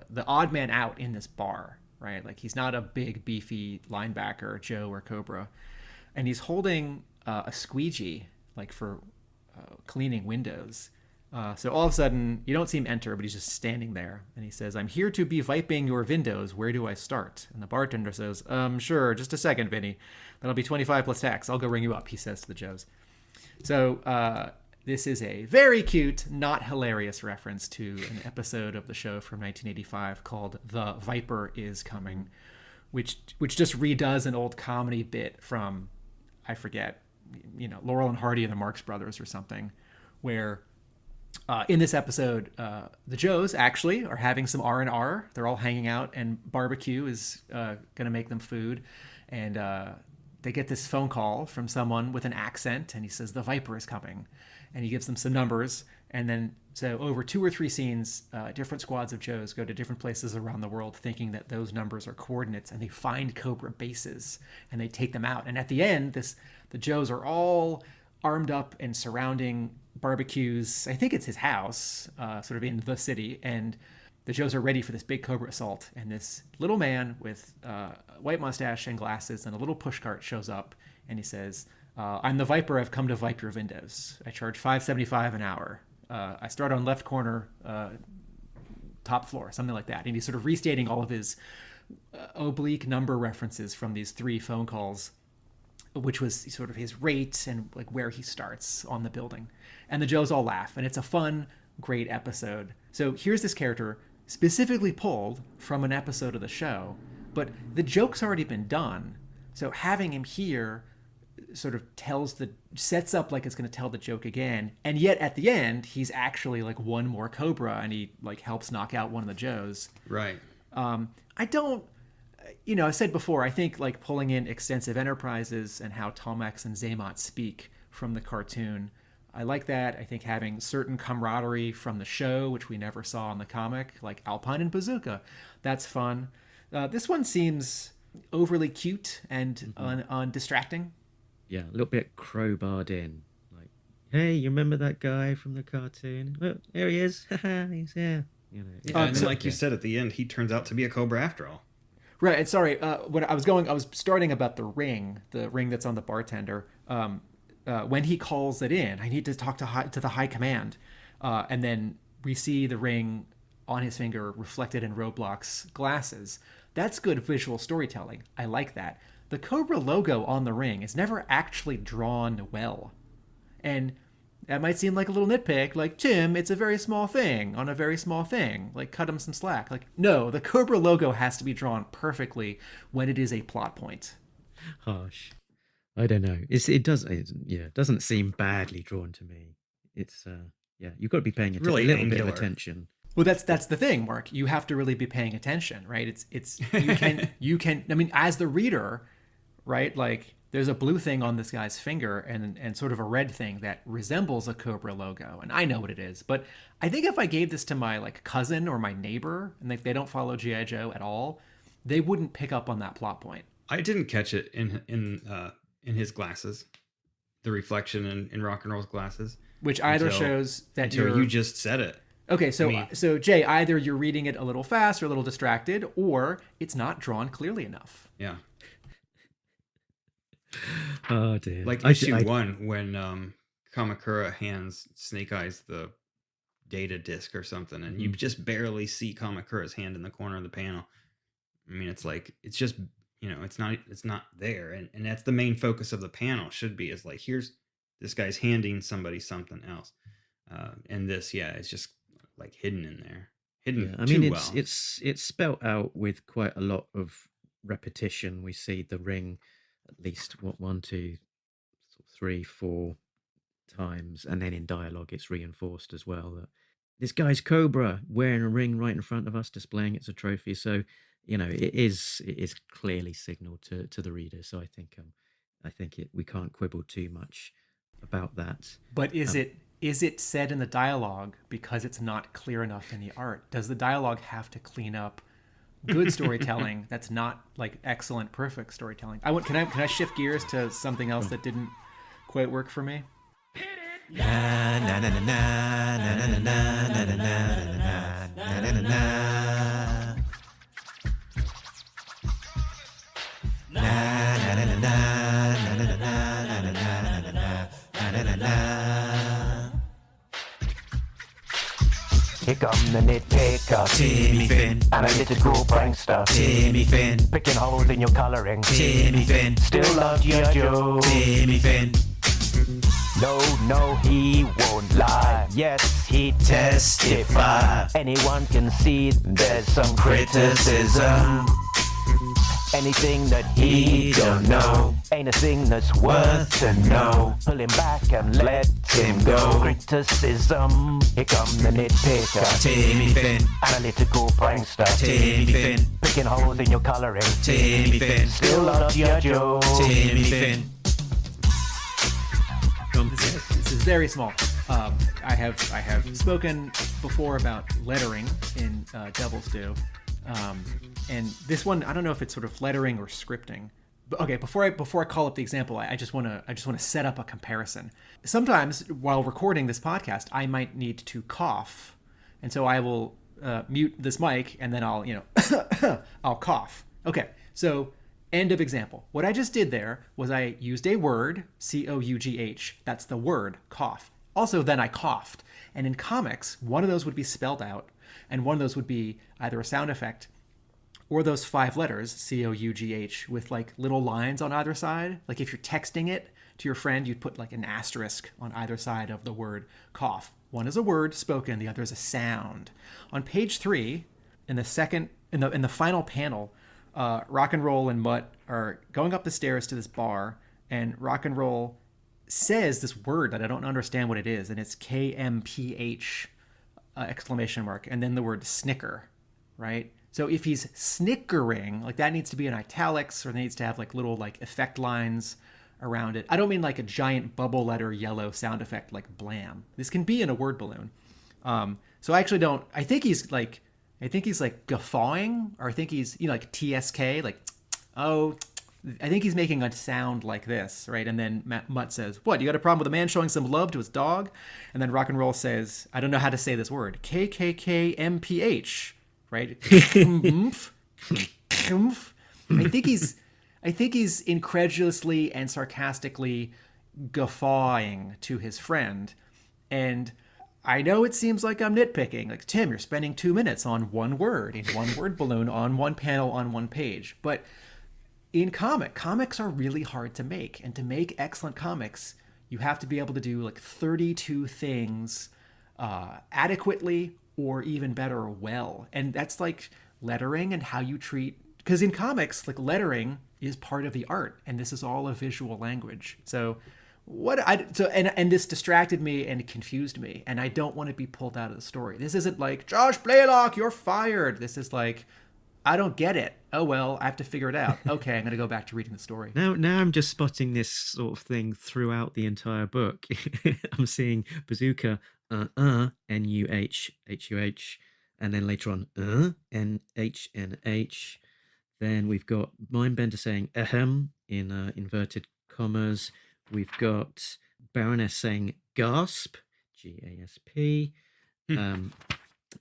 the odd man out in this bar, right? Like, he's not a big beefy linebacker, Joe or Cobra, and he's holding a squeegee, like for cleaning windows. So all of a sudden, you don't see him enter, but he's just standing there. And he says, "I'm here to be viping your windows. Where do I start?" And the bartender says, "Sure, just a second, Vinny. That'll be 25 plus tax. I'll go ring you up," he says to the Joes. So this is a very cute, not hilarious reference to an episode of the show from 1985 called The Viper Is Coming, which just redoes an old comedy bit from, I forget, Laurel and Hardy and the Marx Brothers or something, where in this episode, the Joes actually are having some R&R. They're all hanging out, and barbecue is going to make them food. And they get this phone call from someone with an accent, and he says, "The Viper is coming." And he gives them some numbers. And then, so over 2 or 3 scenes, different squads of Joes go to different places around the world thinking that those numbers are coordinates, and they find Cobra bases, and they take them out. And at the end, the Joes are all armed up and surrounding barbecues. I think it's his house, sort of in the city, and the Joes are ready for this big Cobra assault. And this little man with a white mustache and glasses and a little pushcart shows up, and he says, "I'm the Viper. I've come to vipe your windows. I charge $5.75 an hour. I start on left corner, top floor," something like that. And he's sort of restating all of his oblique number references from these 3 phone calls, which was sort of his rate and like where he starts on the building. And the Joes all laugh, and it's a fun, great episode. So here's this character specifically pulled from an episode of the show, but the joke's already been done. So having him here sort of sets up like it's going to tell the joke again. And yet at the end, he's actually like one more Cobra, and he like helps knock out one of the Joes. Right. I don't, I said before, I think like pulling in extensive enterprises and how Tomax and Zaymot speak from the cartoon, I like that. I think having certain camaraderie from the show, which we never saw in the comic, like Alpine and Bazooka, that's fun. This one seems overly cute and distracting. Yeah, a little bit crowbarred in. Like, hey, you remember that guy from the cartoon? Well, there he is. He's here. You know, and like you said at the end, he turns out to be a Cobra after all. Right. And sorry, when I was starting about the ring that's on the bartender. When he calls it in, I need to talk to the high command, and then we see the ring on his finger reflected in Roblox's glasses. That's good visual storytelling. I like that. The Cobra logo on the ring is never actually drawn well, and that might seem like a little nitpick, like, Tim, it's a very small thing on a very small thing. Like, cut him some slack. Like, no, the Cobra logo has to be drawn perfectly when it is a plot point. Harsh. I don't know. It doesn't seem badly drawn to me. It's you've got to be paying Really a little angular. bit of attention. Well, that's the thing, Mark. You have to really be paying attention, right? It's you can. I mean, as the reader, right? Like, there's a blue thing on this guy's finger and sort of a red thing that resembles a Cobra logo, and I know what it is. But I think if I gave this to my cousin or my neighbor, and they don't follow G.I. Joe at all, they wouldn't pick up on that plot point. I didn't catch it in his glasses, the reflection in Rock and Roll's glasses, which either shows that you just said it. Okay, so Jay, either you're reading it a little fast or a little distracted, or it's not drawn clearly enough. Yeah. Oh dear. Like issue 1 when Kamakura hands Snake Eyes the data disc or something, and you just barely see Kamakura's hand in the corner of the panel. I mean, it's just, it's not there, and that's the main focus of the panel. Should be is like, here's this guy's handing somebody something else, and this it's just like hidden in there, it's spelt out with quite a lot of repetition. We see the ring at least 1, 2, 3, 4 times, and then in dialogue it's reinforced as well that this guy's Cobra wearing a ring right in front of us, displaying it as a trophy. So it is clearly signaled to the reader. So I think we can't quibble too much about that. But is it said in the dialogue because it's not clear enough in the art? Does the dialogue have to clean up good storytelling that's not like excellent, perfect storytelling? Can I shift gears to something else that didn't quite work for me? Here come the nitpicker, Timmy Finn, analytical prankster, Timmy Finn, picking holes in your colouring, Timmy Finn, still love G.I. Joe, Timmy Finn. No, he won't lie. Yes, he testify. Anyone can see there's some criticism. Anything that he don't know ain't a thing that's worth to know. Pull him back and let him go. Criticism, here come the nitpicker, Timmy Finn, analytical prankster, Timmy Finn, picking holes in your colouring, Timmy Finn, still love G.I. Joe, Timmy Finn. This is very small. I have spoken before about lettering in Devil's Due, and this one, I don't know if it's sort of lettering or scripting. But okay, before I call up the example, I just want to set up a comparison. Sometimes while recording this podcast, I might need to cough, and so I will mute this mic, and then I'll I'll cough. Okay, so. End of example. What I just did there was I used a word, C-O-U-G-H. That's the word, cough. Also, then I coughed. And in comics, one of those would be spelled out, and one of those would be either a sound effect or those 5 letters, C-O-U-G-H, with like little lines on either side. Like if you're texting it to your friend, you'd put like an asterisk on either side of the word cough. One is a word spoken, the other is a sound. On page 3, in the final panel, Rock and Roll and Mutt are going up the stairs to this bar, and Rock and Roll says this word that I don't understand what it is, and it's KMPH exclamation mark, and then the word snicker, right? So if he's snickering, like that needs to be in italics, or needs to have like little like effect lines around it. I don't mean like a giant bubble letter yellow sound effect like blam. This can be in a word balloon. So I actually don't. I think he's like guffawing, or I think he's like TSK, like, oh, I think he's making a sound like this, right? And then Mutt says, "What? You got a problem with a man showing some love to his dog?" And then Rock and Roll says, "I don't know how to say this word. KKKMPH, right? Kmph, kmph." I think he's incredulously and sarcastically guffawing to his friend, and I know it seems like I'm nitpicking. Like, Tim, you're spending 2 minutes on one word in one word balloon on one panel on one page. But in comics are really hard to make. And to make excellent comics, you have to be able to do like 32 things adequately, or even better, well. And that's like lettering and how you treat... Because in comics, like, lettering is part of the art. And this is all a visual language. So... and this distracted me and confused me, and I don't want to be pulled out of the story. This isn't like, Josh Blaylock, you're fired. This is like, I don't get it. Oh well, I have to figure it out. Okay, I'm gonna go back to reading the story. Now I'm just spotting this sort of thing throughout the entire book. I'm seeing Bazooka, N-U-H, H-U-H, and then later on, N-H-N-H. Then we've got Mindbender saying ahem in inverted commas. We've got Baroness saying gasp, G-A-S-P.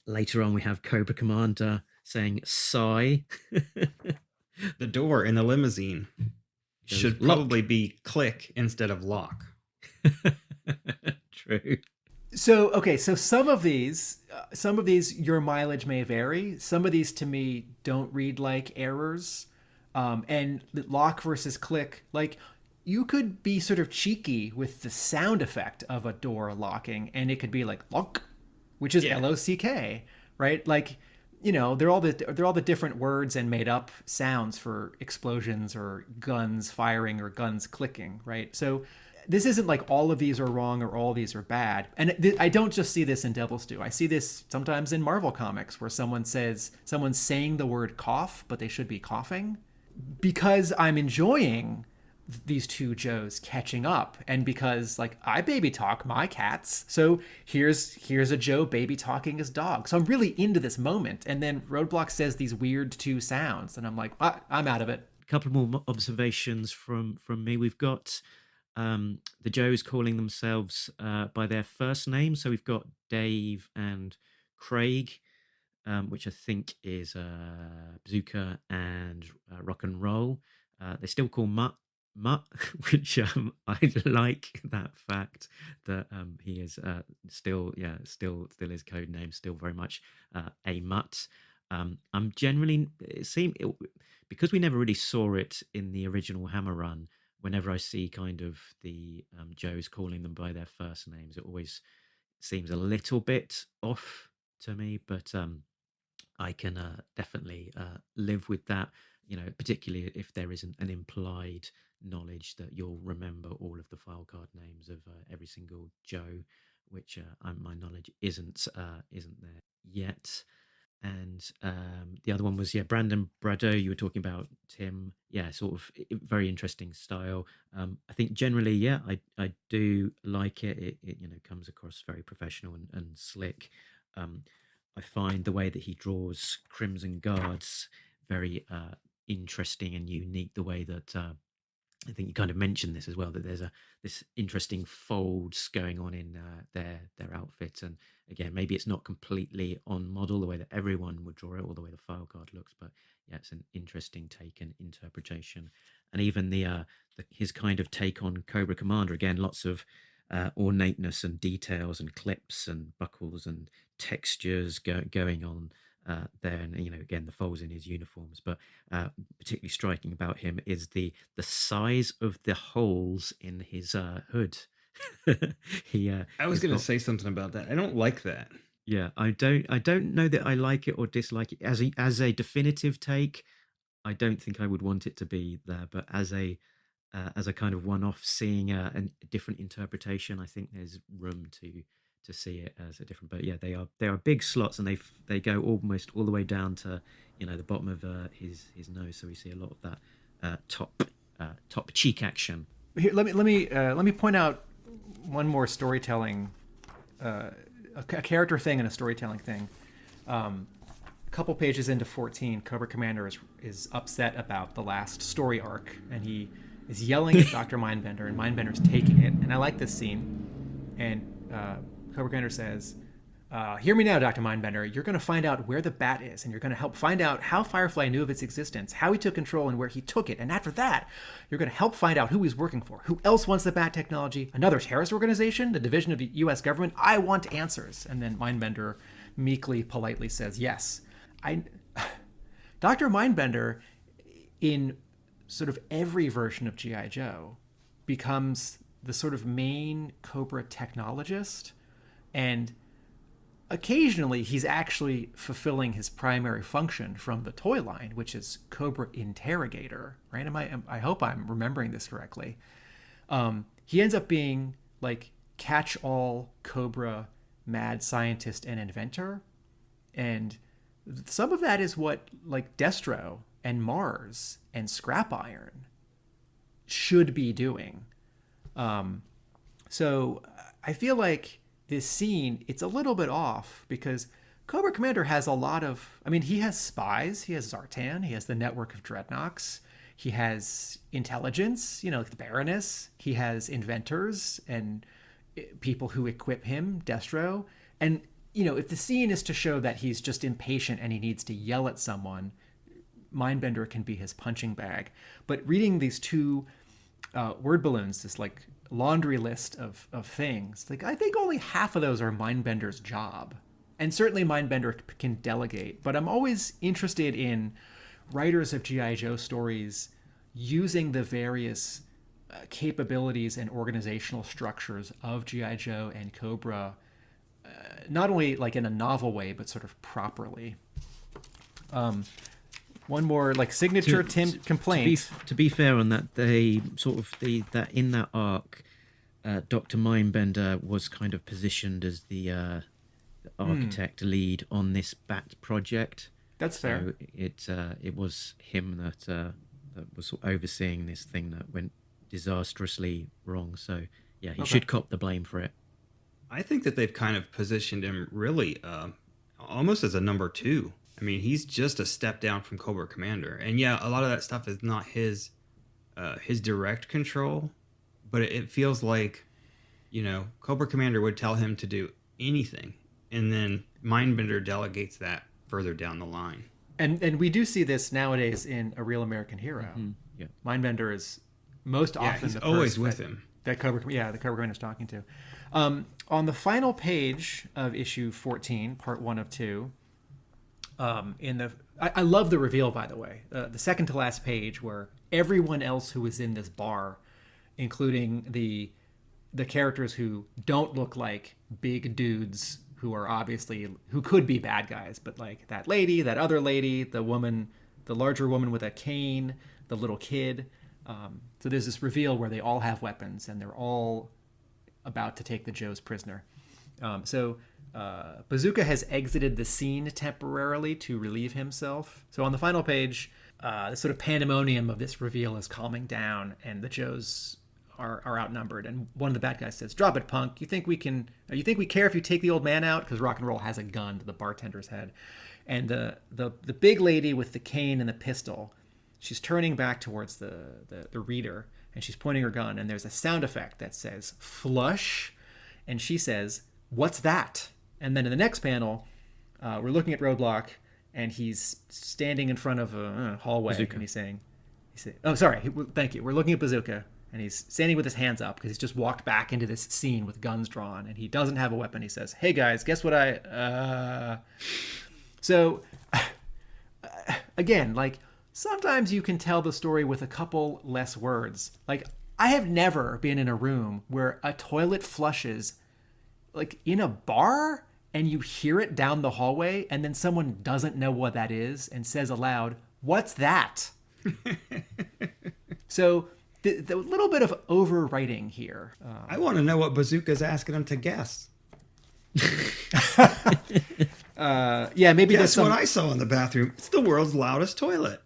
Later on, we have Cobra Commander saying sigh. The door in the limousine should probably be click instead of lock. True. So some of these, your mileage may vary. Some of these to me don't read like errors. And lock versus click, like, you could be sort of cheeky with the sound effect of a door locking, and it could be like lock, which is L-O-C-K, right? Like, you know, they're all the different words and made up sounds for explosions or guns firing or guns clicking, right? So this isn't like all of these are wrong or all of these are bad. And I don't just see this in Devil's Due. I see this sometimes in Marvel Comics where someone's saying the word cough, but they should be coughing, because I'm enjoying these two Joes catching up, and because, like, I baby talk my cats, so here's a Joe baby talking his dog, so I'm really into this moment. And then Roadblock says these weird two sounds, and I'm like, I'm out of it. A couple more observations from me. We've got the Joes calling themselves by their first name, so we've got Dave and Craig, which I think is Bazooka and Rock and Roll. They still call Mutt, which I like that fact that he is still his code name, still very much a Mutt. I'm generally, because we never really saw it in the original Hammer run. Whenever I see kind of the Joes calling them by their first names, it always seems a little bit off to me, but I can definitely live with that. You know, particularly if there isn't an implied knowledge that you'll remember all of the file card names of every single Joe, which my knowledge isn't there yet. And the other one was Brandon Brado. You were talking about Tim. Sort of very interesting style. I think generally, I do like it. It comes across very professional and slick. I find the way that he draws Crimson Guards very interesting and unique. The way that I think you kind of mentioned this as well, that there's this interesting folds going on in their outfit, and again, maybe it's not completely on model the way that everyone would draw it or the way the file card looks, but it's an interesting take and interpretation. And even his kind of take on Cobra Commander, again, lots of ornateness and details and clips and buckles and textures going on there, and again, the folds in his uniforms, but particularly striking about him is the size of the holes in his hood. I was going to say something about that. I don't like that. I don't know that I like it or dislike it as a definitive take. I don't think I would want it to be there, but as a kind of one-off, seeing a different interpretation, I think there's room to see it as a different. But they are big slots, and they go almost all the way down to the bottom of his nose, so we see a lot of that top cheek action. Here, let me point out one more storytelling, a character thing and a storytelling thing. A couple pages into 14, Cobra Commander is upset about the last story arc, and he is yelling at Dr. Mindbender, and Mindbender's taking it. And I like this scene. And Cobra Commander says, hear me now, Dr. Mindbender. You're going to find out where the bat is, and you're going to help find out how Firefly knew of its existence, how he took control, and where he took it. And after that, you're going to help find out who he's working for. Who else wants the bat technology? Another terrorist organization? The division of the U.S. government? I want answers. And then Mindbender meekly, politely says, yes. Dr. Mindbender, in sort of every version of G.I. Joe, becomes the sort of main Cobra technologist, and occasionally he's actually fulfilling his primary function from the toy line, which is Cobra Interrogator, right? I hope I'm remembering this correctly. He ends up being like catch-all Cobra mad scientist and inventor, and some of that is what like Destro and Mars and Scrap Iron should be doing. So I feel like this scene, it's a little bit off because Cobra Commander has a lot of, he has spies, he has Zartan, he has the network of dreadnoks, he has intelligence, like the Baroness, he has inventors and people who equip him, Destro. And, if the scene is to show that he's just impatient and he needs to yell at someone, Mindbender can be his punching bag. But reading these two word balloons, this like laundry list of things, like I think only half of those are Mindbender's job. And certainly Mindbender can delegate, but I'm always interested in writers of G.I. Joe stories using the various capabilities and organizational structures of G.I. Joe and Cobra, not only like in a novel way, but sort of properly. One more like signature complaint. To be fair on that, they sort of that in that arc, Dr. Mindbender was kind of positioned as the architect lead on this bat project. That's fair. So it was him that was sort of overseeing this thing that went disastrously wrong. So yeah, he should cop the blame for it. I think that they've kind of positioned him really almost as a number 2. He's just a step down from Cobra Commander. And yeah, a lot of that stuff is not his direct control, but it feels like, Cobra Commander would tell him to do anything, and then Mindbender delegates that further down the line. And we do see this nowadays in A Real American Hero. Mm-hmm. Yeah. Mindbender is most often he's the always person with him. The Cobra Commander's talking to. On the final page of issue 14, part 1 of 2, I love the reveal, by the way, the second to last page where everyone else who was in this bar, including the characters who don't look like big dudes who could be bad guys, but like that lady, that other lady, the larger woman with a cane, the little kid. So there's this reveal where they all have weapons and they're all about to take the Joes prisoner. Bazooka has exited the scene temporarily to relieve himself. So on the final page, the sort of pandemonium of this reveal is calming down, and the Joes are outnumbered. And one of the bad guys says, "Drop it, punk. You think we care if you take the old man out?" Because Rock and Roll has a gun to the bartender's head. And the big lady with the cane and the pistol, she's turning back towards the reader, and she's pointing her gun, and there's a sound effect that says flush, and she says, "What's that?" And then in the next panel, we're looking at Roadblock, and he's standing in front of a hallway, Bazooka. And he's saying, "Oh, sorry, thank you." We're looking at Bazooka, and he's standing with his hands up because he's just walked back into this scene with guns drawn, and he doesn't have a weapon. He says, "Hey guys, guess what So, again, like, sometimes you can tell the story with a couple less words. Like, I have never been in a room where a toilet flushes, like, in a bar, and you hear it down the hallway, and then someone doesn't know what that is and says aloud, "What's that?" So, the little bit of overwriting here. I want to know what Bazooka's asking him to guess. Yeah, maybe that's what I saw in the bathroom. It's the world's loudest toilet.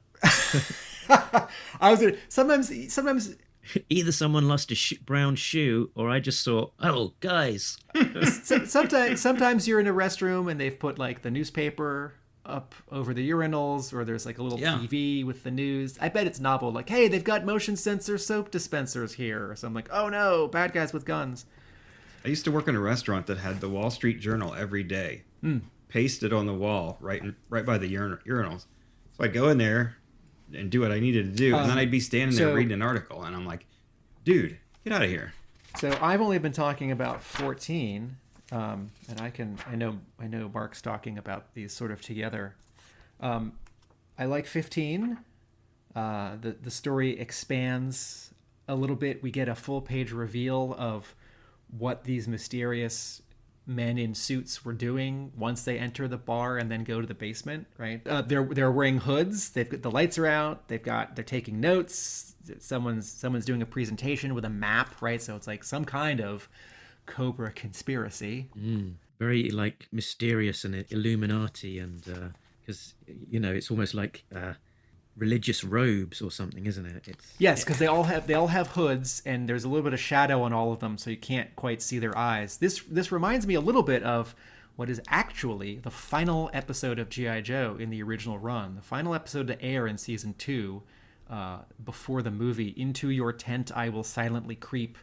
Sometimes either someone lost a brown shoe, or I just saw, oh, guys. Sometimes you're in a restroom and they've put like the newspaper up over the urinals, or there's like a little Yeah. TV with the news. I bet it's novel. Like, hey, they've got motion sensor soap dispensers here. So I'm like, oh no, bad guys with guns. I used to work in a restaurant that had the Wall Street Journal every day, pasted on the wall right by the urinals. So I'd go in there and do what I needed to do, and then I'd be standing there reading an article, and I'm like, dude, get out of here. So I've only been talking about 14, and I know Mark's talking about these sort of together. I like 15. The story expands a little bit. We get a full page reveal of what these mysterious men in suits were doing once they enter the bar and then go to the basement. Right? They're wearing hoods. They've got the lights are out. They're taking notes. Someone's doing a presentation with a map. Right? So it's like some kind of Cobra conspiracy. Very like mysterious and Illuminati, and because it's almost like religious robes or something, isn't it? Yes, because they all have hoods, and there's a little bit of shadow on all of them, so you can't quite see their eyes. This reminds me a little bit of what is actually the final episode of G.I. Joe in the original run, the final episode to air in season 2, before the movie Into Your Tent I Will Silently Creep,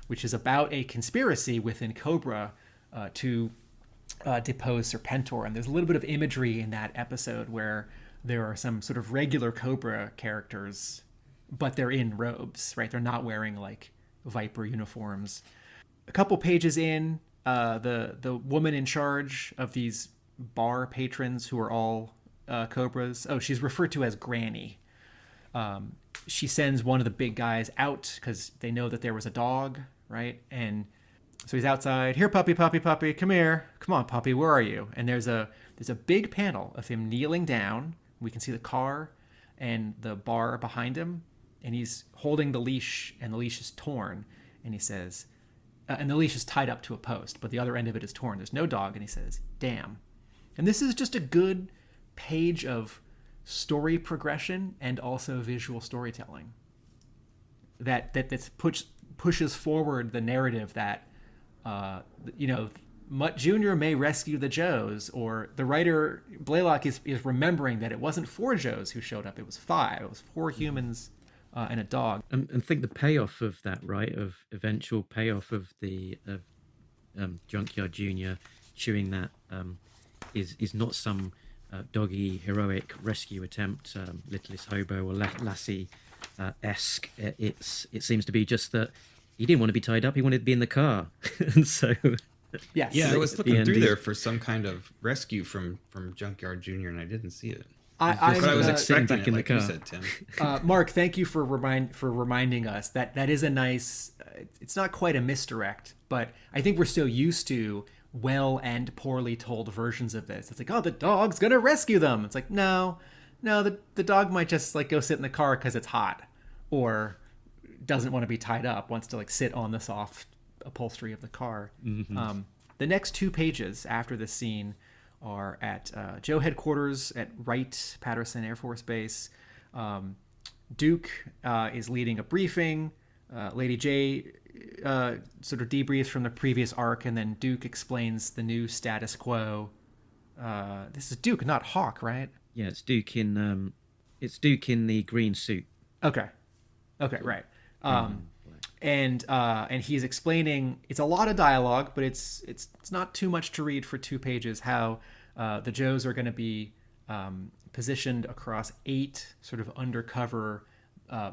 which is about a conspiracy within Cobra to depose Serpentor. And there's a little bit of imagery in that episode where there are some sort of regular Cobra characters, but they're in robes, right? They're not wearing like Viper uniforms. A couple pages in, the woman in charge of these bar patrons who are all Cobras. Oh, she's referred to as Granny. She sends one of the big guys out because they know that there was a dog, right? And so he's outside. Here, puppy, puppy, puppy, come here. Come on, puppy, where are you? And there's a big panel of him kneeling down. We can see the car and the bar behind him, and he's holding the leash, and the leash is torn. And he says, and the leash is tied up to a post, but the other end of it is torn. There's no dog, and he says, "Damn." And this is just a good page of story progression and also visual storytelling that pushes forward the narrative that Mutt Jr. may rescue the Joes, or the writer Blaylock is remembering that it wasn't 4 Joes who showed up, it was 5. It was 4 humans and a dog. And think the payoff of that, right? Of eventual payoff of the Junkyard Jr. chewing that is not some doggy heroic rescue attempt, Littlest Hobo or Lassie esque. It seems to be just that he didn't want to be tied up; he wanted to be in the car, and so. Yes. Yeah, I was looking through there for some kind of rescue from Junkyard Jr. and I didn't see it. But I was expecting back it, in the like car. you said, Tim. Mark, thank you for reminding us that is a nice. It's not quite a misdirect, but I think we're so used to well and poorly told versions of this. It's like, oh, the dog's gonna rescue them. It's like, no, the dog might just like go sit in the car because it's hot, or doesn't want to be tied up, wants to like sit on the soft upholstery of the car. Mm-hmm. The next 2 pages after this scene are at Joe headquarters at Wright-Patterson Air Force Base. Duke is leading a briefing. Lady J sort of debriefs from the previous arc, and then Duke explains the new status quo. This is Duke, not Hawk, right? Yeah, it's Duke in the green suit. Okay, right. And he's explaining, it's a lot of dialogue, but it's not too much to read for 2 pages, how the Joes are going to be positioned across 8 sort of undercover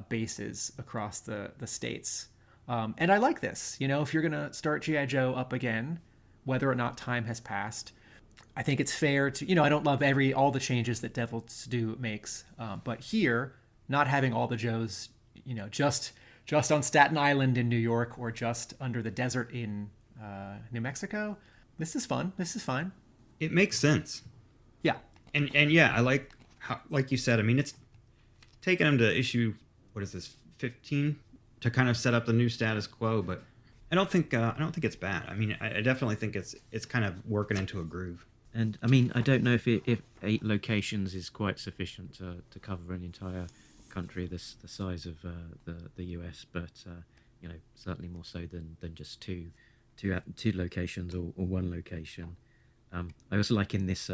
bases across the states. And I like this. If you're going to start G.I. Joe up again, whether or not time has passed, I think it's fair to, I don't love all the changes that Devil's Due makes, but here, not having all the Joes, just on Staten Island in New York, or just under the desert in New Mexico. This is fun. This is fine. It makes sense. Yeah. And yeah, I like how, like you said, I mean, it's taken him to issue, what is this, 15 to kind of set up the new status quo, but I don't think it's bad. I mean, I definitely think it's kind of working into a groove. And I mean, I don't know if 8 locations is quite sufficient to cover an entire country the size of the US, but certainly more so than just two locations or 1 location. I also like in this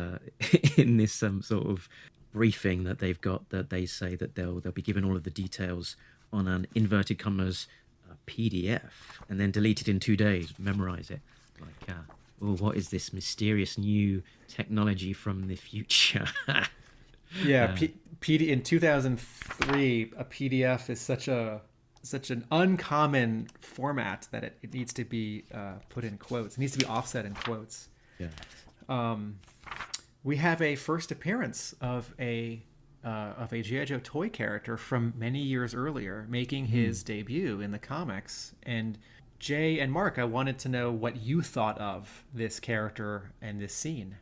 in this sort of briefing that they've got, that they say that they'll be given all of the details on an inverted commas PDF and then deleted in 2 days. Memorize it. Like, what is this mysterious new technology from the future? Yeah, in 2003, a PDF is such an uncommon format that it needs to be put in quotes. It needs to be offset in quotes. Yeah. We have a first appearance of a G.I. Joe toy character from many years earlier, making his debut in the comics. And Jay and Mark, I wanted to know what you thought of this character and this scene.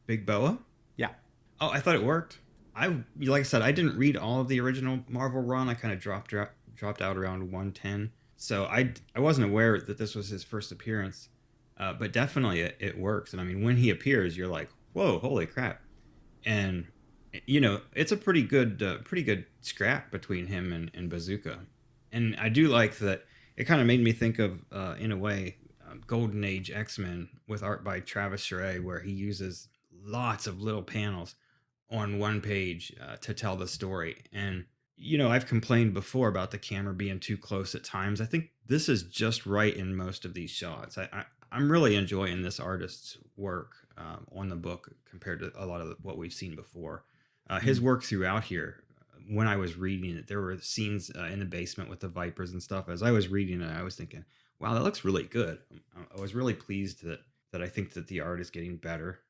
Big Boa? Yeah. Oh, I thought it worked. Like I said, I didn't read all of the original Marvel run. I kind of dropped out around 110. So I wasn't aware that this was his first appearance. But definitely it works. And I mean, when he appears, you're like, whoa, holy crap. And, it's a pretty good scrap between him and Bazooka. And I do like that it kind of made me think of, in a way, Golden Age X-Men with art by Travis Charest, where he uses lots of little panels on one page to tell the story. And, I've complained before about the camera being too close at times. I think this is just right in most of these shots. I'm really enjoying this artist's work on the book compared to a lot of what we've seen before. His work throughout here, when I was reading it, there were scenes in the basement with the Vipers and stuff. As I was reading it, I was thinking, wow, that looks really good. I was really pleased that I think that the art is getting better.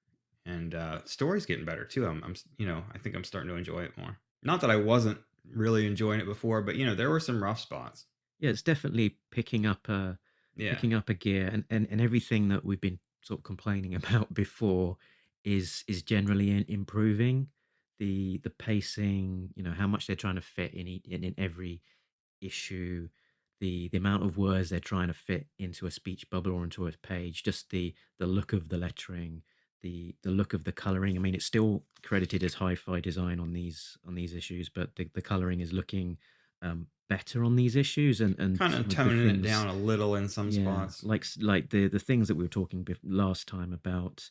And story's getting better too. I think I'm starting to enjoy it more. Not that I wasn't really enjoying it before, but there were some rough spots. Yeah, it's definitely picking up a gear, and everything that we've been sort of complaining about before is generally improving. The pacing, how much they're trying to fit in every issue, the amount of words they're trying to fit into a speech bubble or into a page, just the look of the lettering, the look of the coloring. I mean, it's still credited as hi-fi design on these issues, but the coloring is looking better on these issues, and kind of toning it down a little in some spots. Like the things that we were talking last time about,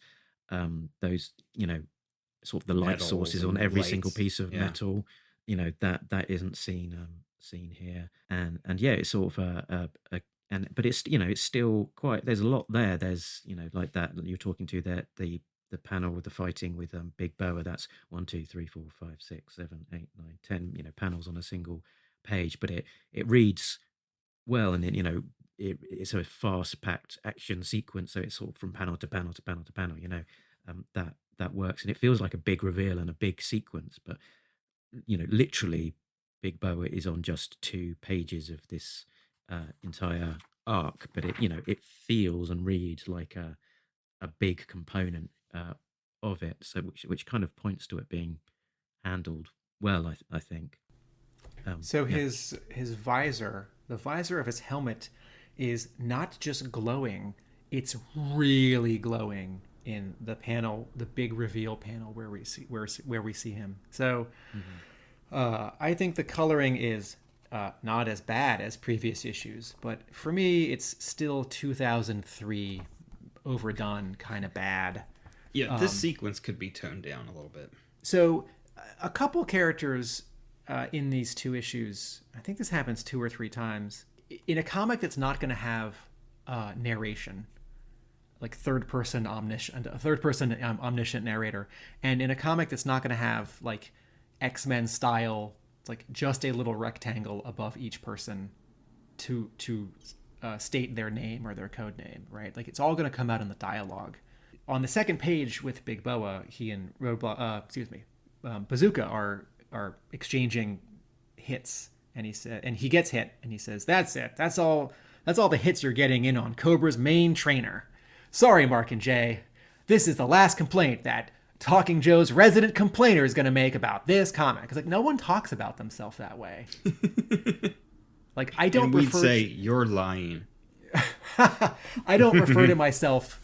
those sort of the light sources on every single piece of metal. That isn't seen here, and it's sort of but it's it's still quite, there's a lot there. There's like that you're talking to, that the panel with the fighting with Big Boa, that's 1 2 3 4 5 6 7 8 9 10 panels on a single page, but it reads well, and it's a fast packed action sequence, so it's sort of from panel to panel to panel to panel. That works, and it feels like a big reveal and a big sequence, but literally Big Boa is on just 2 pages of this entire arc, but it feels and reads like a big component of it, so which kind of points to it being handled well, I think. His visor, the visor of his helmet, is not just glowing, it's really glowing in the panel, the big reveal panel where we see him. So I think the coloring is not as bad as previous issues, but for me it's still 2003 overdone, kind of bad. Yeah, this sequence could be toned down a little bit. So a couple characters in these 2 issues, I think this happens 2 or 3 times in a comic that's not going to have narration, like third person omniscient narrator, and in a comic that's not going to have like X-Men style, like just a little rectangle above each person to state their name or their code name, right? Like it's all going to come out in the dialogue. On the second page with Big Boa, he and Bazooka are exchanging hits, and he gets hit, and he says, "That's it. That's all the hits you're getting in on Cobra's main trainer. Sorry, Mark and Jay. This is the last complaint that Talking Joe's resident complainer is going to make about this comic." It's like, no one talks about themselves that way. Like, I don't. And we'd say you're lying. I don't refer to myself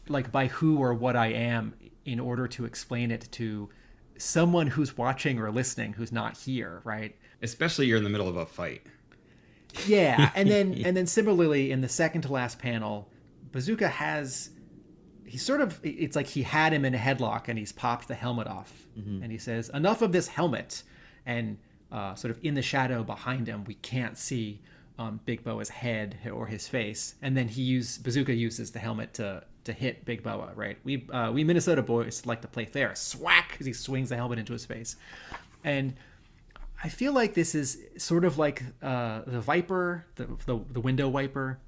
like by who or what I am in order to explain it to someone who's watching or listening who's not here, right? Especially you're in the middle of a fight. Yeah, and then similarly in the second to last panel, Bazooka has he's sort of, it's like he had him in a headlock and he's popped the helmet off. And he says, enough of this helmet. And sort of in the shadow behind him, we can't see Big Boa's head or his face. And then Bazooka uses the helmet to hit Big Boa, right? We Minnesota boys like to play fair. Swack, as he swings the helmet into his face. And I feel like this is sort of like the Viper, the window wiper.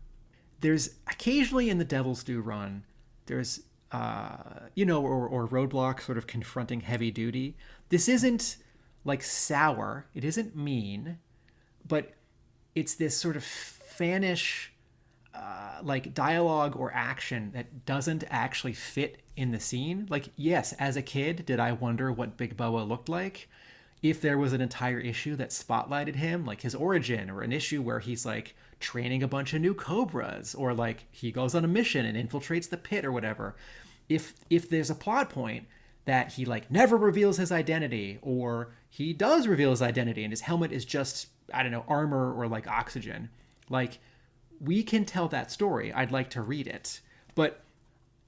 There's occasionally in the Devil's Due run, there's, or Roadblock sort of confronting Heavy Duty. This isn't like sour. It isn't mean, but it's this sort of fanish, like dialogue or action that doesn't actually fit in the scene. Like, yes, as a kid, did I wonder what Big Boa looked like? If there was an entire issue that spotlighted him, like his origin, or an issue where he's like training a bunch of new Cobras, or like he goes on a mission and infiltrates the pit or whatever. If there's a plot point that he like never reveals his identity, or he does reveal his identity and his helmet is just, I don't know, armor or like oxygen, like we can tell that story. I'd like to read it. But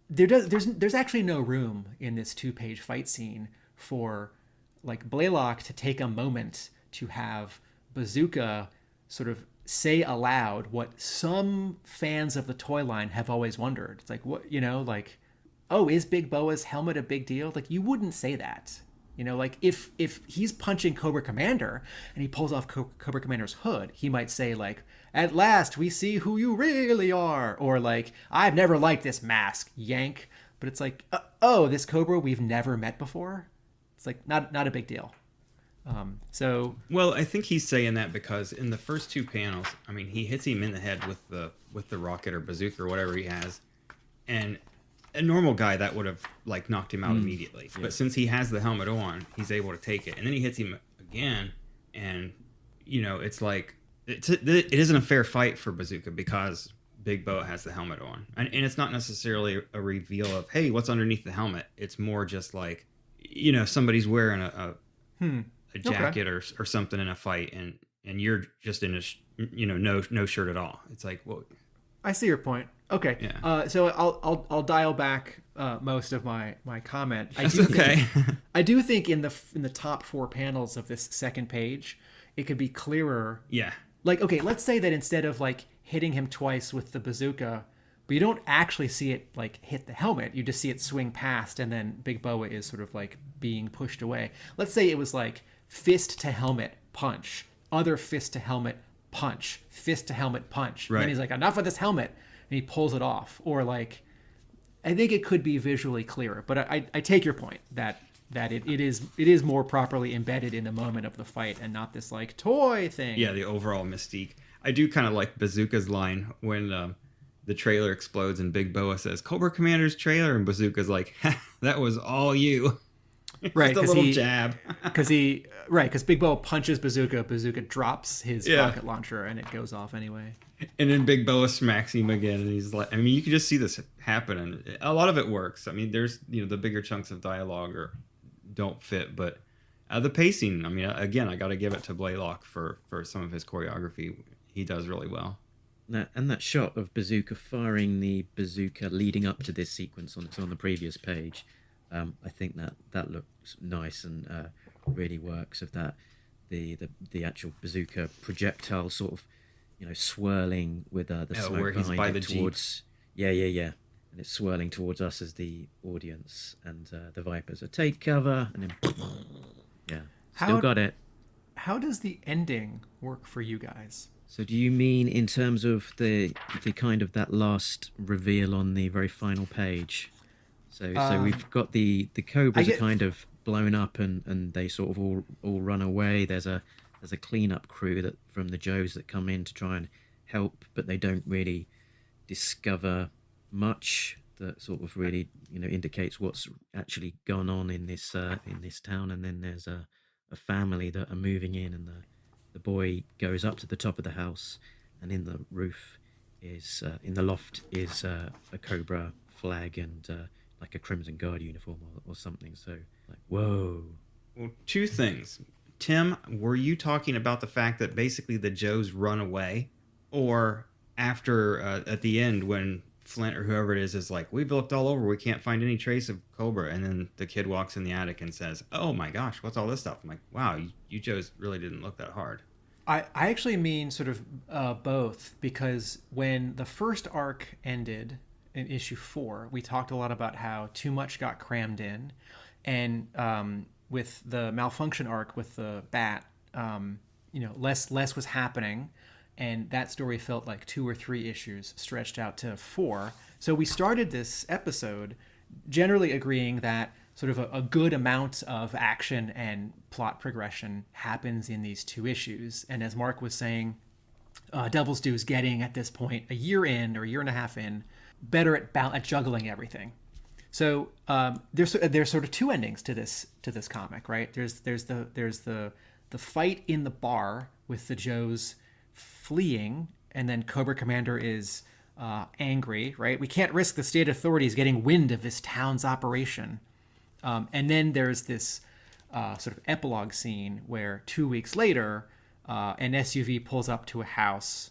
there's actually no room in this 2-page fight scene for like Blaylock to take a moment to have Bazooka sort of say aloud what some fans of the toy line have always wondered. It's like, what, like, oh, is Big Boa's helmet a big deal? Like, you wouldn't say that. Like if he's punching Cobra Commander and he pulls off Cobra Commander's hood, he might say like, at last we see who you really are. Or like, I've never liked this mask, yank. But it's like, oh, this Cobra we've never met before. It's like not a big deal. Well, I think he's saying that because in the first 2 panels, I mean, he hits him in the head with the rocket or bazooka or whatever he has, and a normal guy that would have like knocked him out immediately. Yeah. But since he has the helmet on, he's able to take it, and then he hits him again, and it's like it isn't a fair fight for Bazooka because Big Boa has the helmet on, and it's not necessarily a reveal of, hey, what's underneath the helmet. It's more just like, somebody's wearing a jacket or something in a fight, and you're just in no shirt at all. It's like, well, I see your point. Okay. Yeah. So I'll dial back most of my comment. I do think in the top 4 panels of this second page, it could be clearer. Yeah. Like, okay, let's say that instead of like hitting him twice with the bazooka, but you don't actually see it like hit the helmet. You just see it swing past, and then Big Boa is sort of like being pushed away. Let's say it was like fist to helmet punch, other fist to helmet punch, fist to helmet punch. Right. And he's like, enough of this helmet, and he pulls it off. Or like, I think it could be visually clearer. But I take your point that it is more properly embedded in the moment of the fight and not this like toy thing. Yeah, the overall mystique. I do kind of like Bazooka's line when the trailer explodes and Big Boa says, Cobra Commander's trailer, and Bazooka's like, that was all you. Right, just a little jab. Because Big Boa punches Bazooka drops his rocket launcher and it goes off anyway. And then Big Boa smacks him again, and he's like, I mean, you can just see this happen, and a lot of it works. I mean, there's the bigger chunks of dialogue don't fit, but the pacing, I mean, again, I got to give it to Blaylock for some of his choreography. He does really well. And that shot of Bazooka firing the bazooka leading up to this sequence on the previous page, I think that looks nice and really works. Of that, the actual bazooka projectile sort of swirling with the smoke where he's behind by it the towards Jeep. Yeah, and it's swirling towards us as the audience, and the Vipers are take cover, and then still got it. How does the ending work for you guys? So do you mean in terms of the kind of that last reveal on the very final page? So we've got the Cobras are kind of blown up and they sort of all run away. There's a cleanup crew from the Joes that come in to try and help, but they don't really discover much that sort of really indicates what's actually gone on in this town. And then there's a family that are moving in, and the boy goes up to the top of the house, and in the roof in the loft is a Cobra flag and like a Crimson Guard uniform or something. So like, whoa. Well, 2 things. Tim, were you talking about the fact that basically the Joes run away, or after at the end when Flint or whoever it is like, we've looked all over, we can't find any trace of Cobra. And then the kid walks in the attic and says, oh my gosh, what's all this stuff? I'm like, wow, you Joes really didn't look that hard. I actually mean sort of both, because when the first arc ended in issue 4, we talked a lot about how too much got crammed in, and with the malfunction arc with the bat, less was happening, and that story felt like 2 or 3 issues stretched out to 4. So we started this episode generally agreeing that sort of a good amount of action and plot progression happens in these 2 issues. And as Mark was saying, Devil's Due is getting, at this point, a year in or a year and a half in, better at juggling everything. So there's sort of 2 endings to this comic, right? There's the fight in the bar with the Joes fleeing, and then Cobra Commander is angry, right? We can't risk the state authorities getting wind of this town's operation. And then there's this sort of epilogue scene where 2 weeks later, an SUV pulls up to a house,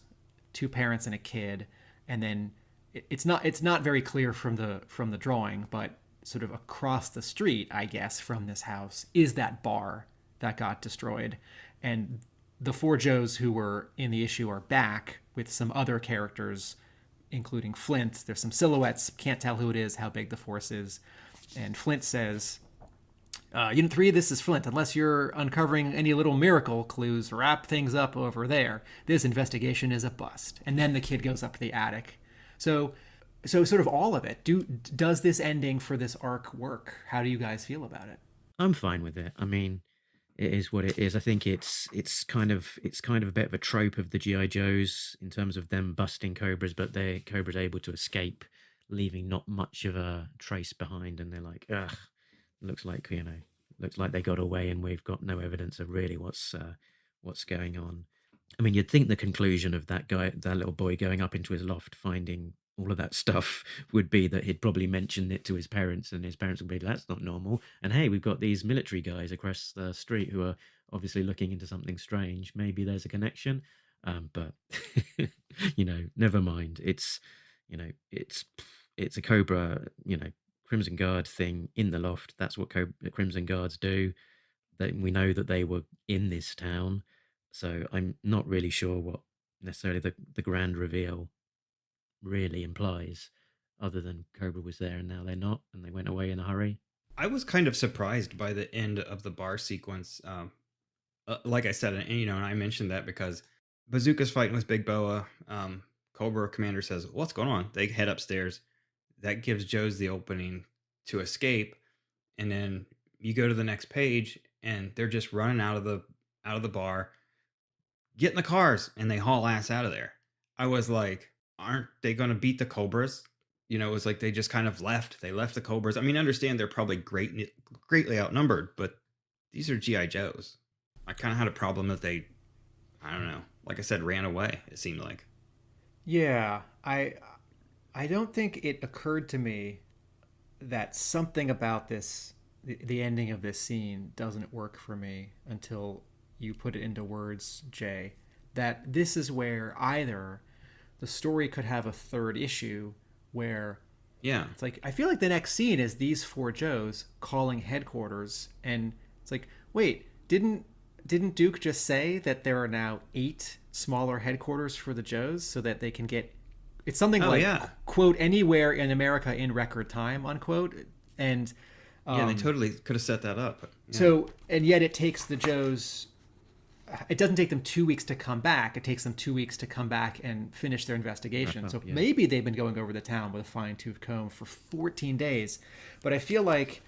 2 parents and a kid, and then it's not very clear from the drawing, but sort of across the street, I guess, from this house is that bar that got destroyed, and the 4 Joes who were in the issue are back with some other characters, including Flint. There's some silhouettes, can't tell who it is, how big the force is. And Flint says, Unit 3, this is Flint. Unless you're uncovering any little miracle clues, wrap things up over there. This investigation is a bust. And then the kid goes up to the attic. So sort of all of it. Does this ending for this arc work? How do you guys feel about it? I'm fine with it. I mean, it is what it is. I think it's kind of a bit of a trope of the G.I. Joes in terms of them busting Cobras, but Cobra's able to escape, leaving not much of a trace behind, and they're like, ugh, looks like they got away and we've got no evidence of really what's going on. I mean, you'd think the conclusion of that little boy going up into his loft, finding all of that stuff, would be that he'd probably mentioned it to his parents, and his parents would be, that's not normal. And hey, we've got these military guys across the street who are obviously looking into something strange. Maybe there's a connection. But never mind. It's a Cobra, Crimson Guard thing in the loft. That's what Crimson Guards do. We know that they were in this town. So I'm not really sure what necessarily the grand reveal really implies, other than Cobra was there and now they're not, and they went away in a hurry. I was kind of surprised by the end of the bar sequence. Like I said, and I mentioned that because Bazooka's fighting with Big Boa. Cobra Commander says, what's going on? They head upstairs. That gives Joe's the opening to escape. And then you go to the next page and they're just running out of the bar, get in the cars, and they haul ass out of there. I was like, aren't they going to beat the Cobras? It was like they just kind of left. They left the Cobras. I mean, I understand they're probably greatly outnumbered, but these are G.I. Joes. I kind of had a problem that they, I don't know, like I said, ran away, it seemed like. Yeah, I don't think it occurred to me that something about this, the ending of this scene, doesn't work for me until you put it into words, Jay. That this is where either the story could have a 3rd issue where, it's like, I feel like the next scene is these 4 Joes calling headquarters, and it's like, wait, didn't Duke just say that there are now 8 smaller headquarters for the Joes so that they can get, it's something quote, anywhere in America in record time, unquote. And they totally could have set that up. Yeah. So, and yet it takes the Joes, it doesn't take them 2 weeks to come back. It takes them 2 weeks to come back and finish their investigation. Maybe they've been going over the town with a fine-tooth comb for 14 days. But I feel like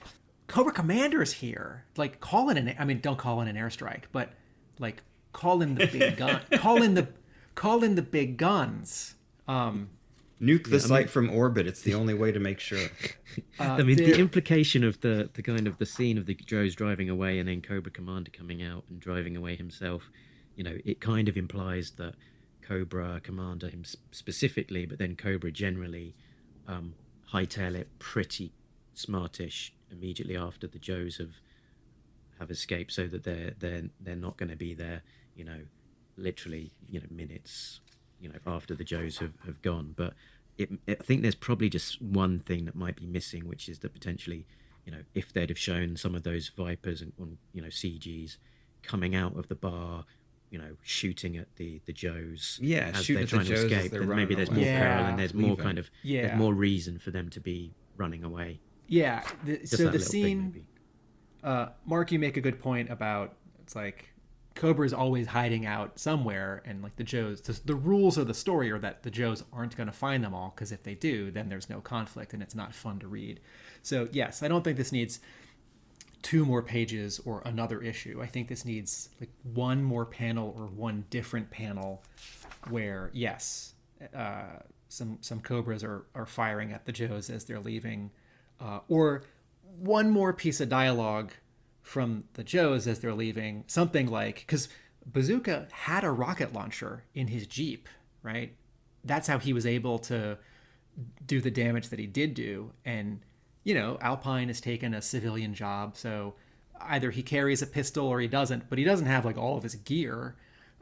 Cobra Commander's here. Like, don't call in an airstrike, but like, call in the big gun. Call in the big guns. Nuke the site from orbit. It's the only way to make sure. The implication of the kind of the scene of the Joes driving away and then Cobra Commander coming out and driving away himself, it kind of implies that Cobra Commander him specifically, but then Cobra generally, hightail it pretty smartish immediately after the Joes have escaped, so that they're not going to be there, literally, minutes, after the Joes have gone. But I think there's probably just one thing that might be missing, which is that potentially, if they'd have shown some of those Vipers and CGs coming out of the bar, shooting at the Joes as they're trying to escape, then maybe there's more peril and there's more there's more reason for them to be running away. Yeah. So the scene, Mark, you make a good point about, it's like Cobra's always hiding out somewhere, and like the Joes, the rules of the story are that the Joes aren't going to find them all, because if they do, then there's no conflict and it's not fun to read. So yes, I don't think this needs 2 more pages or another issue. I think this needs like one more panel or one different panel where, yes, some Cobras are firing at the Joes as they're leaving, or one more piece of dialogue from the Joes as they're leaving, something like, because Bazooka had a rocket launcher in his Jeep, right? That's how he was able to do the damage that he did do. And Alpine has taken a civilian job, so either he carries a pistol or he doesn't, but he doesn't have like all of his gear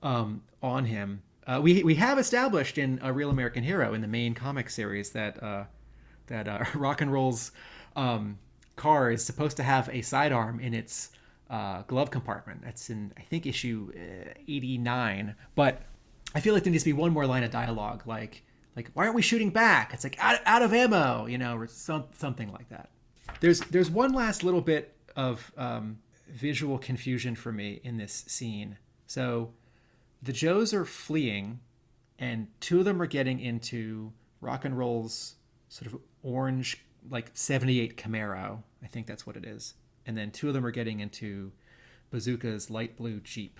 on him. We have established in A Real American Hero, in the main comic series, that Rock and Roll's car is supposed to have a sidearm in its glove compartment. That's in, I think, issue 89. But I feel like there needs to be one more line of dialogue, like why aren't we shooting back? It's like out of ammo, or something like that. There's one last little bit of visual confusion for me in this scene. So the Joes are fleeing, and 2 of them are getting into Rock and Roll's sort of orange, like 78 Camaro. I think that's what it is. And then 2 of them are getting into Bazooka's light blue Jeep.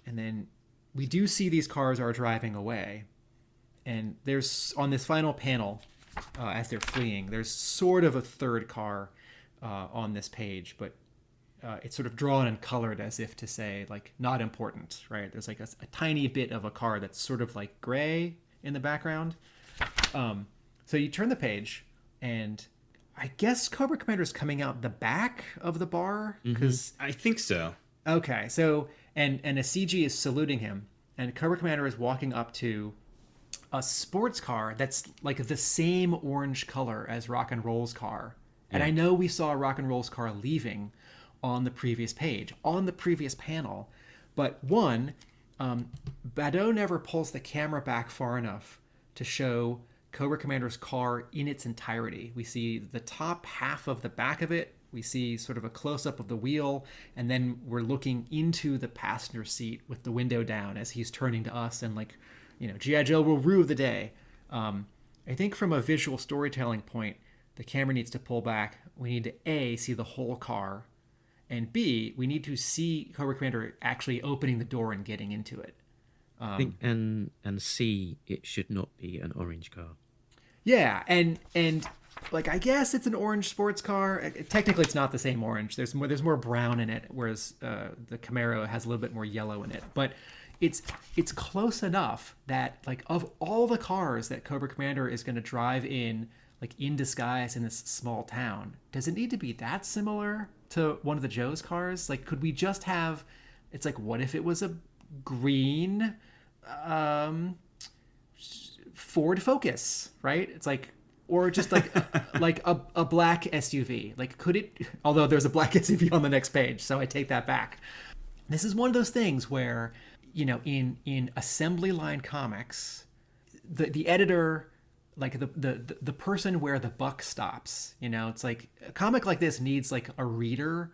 And then we do see these cars are driving away. And there's, on this final panel, as they're fleeing, there's sort of a third car on this page, but it's sort of drawn and colored as if to say, like, not important, right? There's like a tiny bit of a car that's sort of like gray in the background. So you turn the page, and I guess Cobra Commander's coming out the back of the bar, because I think so. Okay, so and a CG is saluting him, and Cobra Commander is walking up to a sports car that's like the same orange color as Rock and Roll's car. And I know we saw Rock and Roll's car leaving on the previous page, on the previous panel, but one, Badeau never pulls the camera back far enough to show Cobra Commander's car in its entirety. We see the top half of the back of it. We see sort of a close-up of the wheel, and then we're looking into the passenger seat with the window down as he's turning to us, and like, G.I. Joe will rue the day. I think from a visual storytelling point, the camera needs to pull back. We need to A, see the whole car, and B, we need to see Cobra Commander actually opening the door and getting into it. I think, and C, it should not be an orange car. Yeah, and like, I guess it's an orange sports car. Technically, it's not the same orange. There's more brown in it, whereas the Camaro has a little bit more yellow in it. But it's close enough that, like, of all the cars that Cobra Commander is going to drive in, like, in disguise in this small town, does it need to be that similar to one of the Joe's cars? Like, could we just have? It's like, what if it was a green Ford Focus, right? It's like, or just like a black SUV. Like, could it? Although there's a black SUV on the next page, so I take that back. This is one of those things where, in assembly line comics, the editor, like the person where the buck stops. It's like a comic like this needs like a reader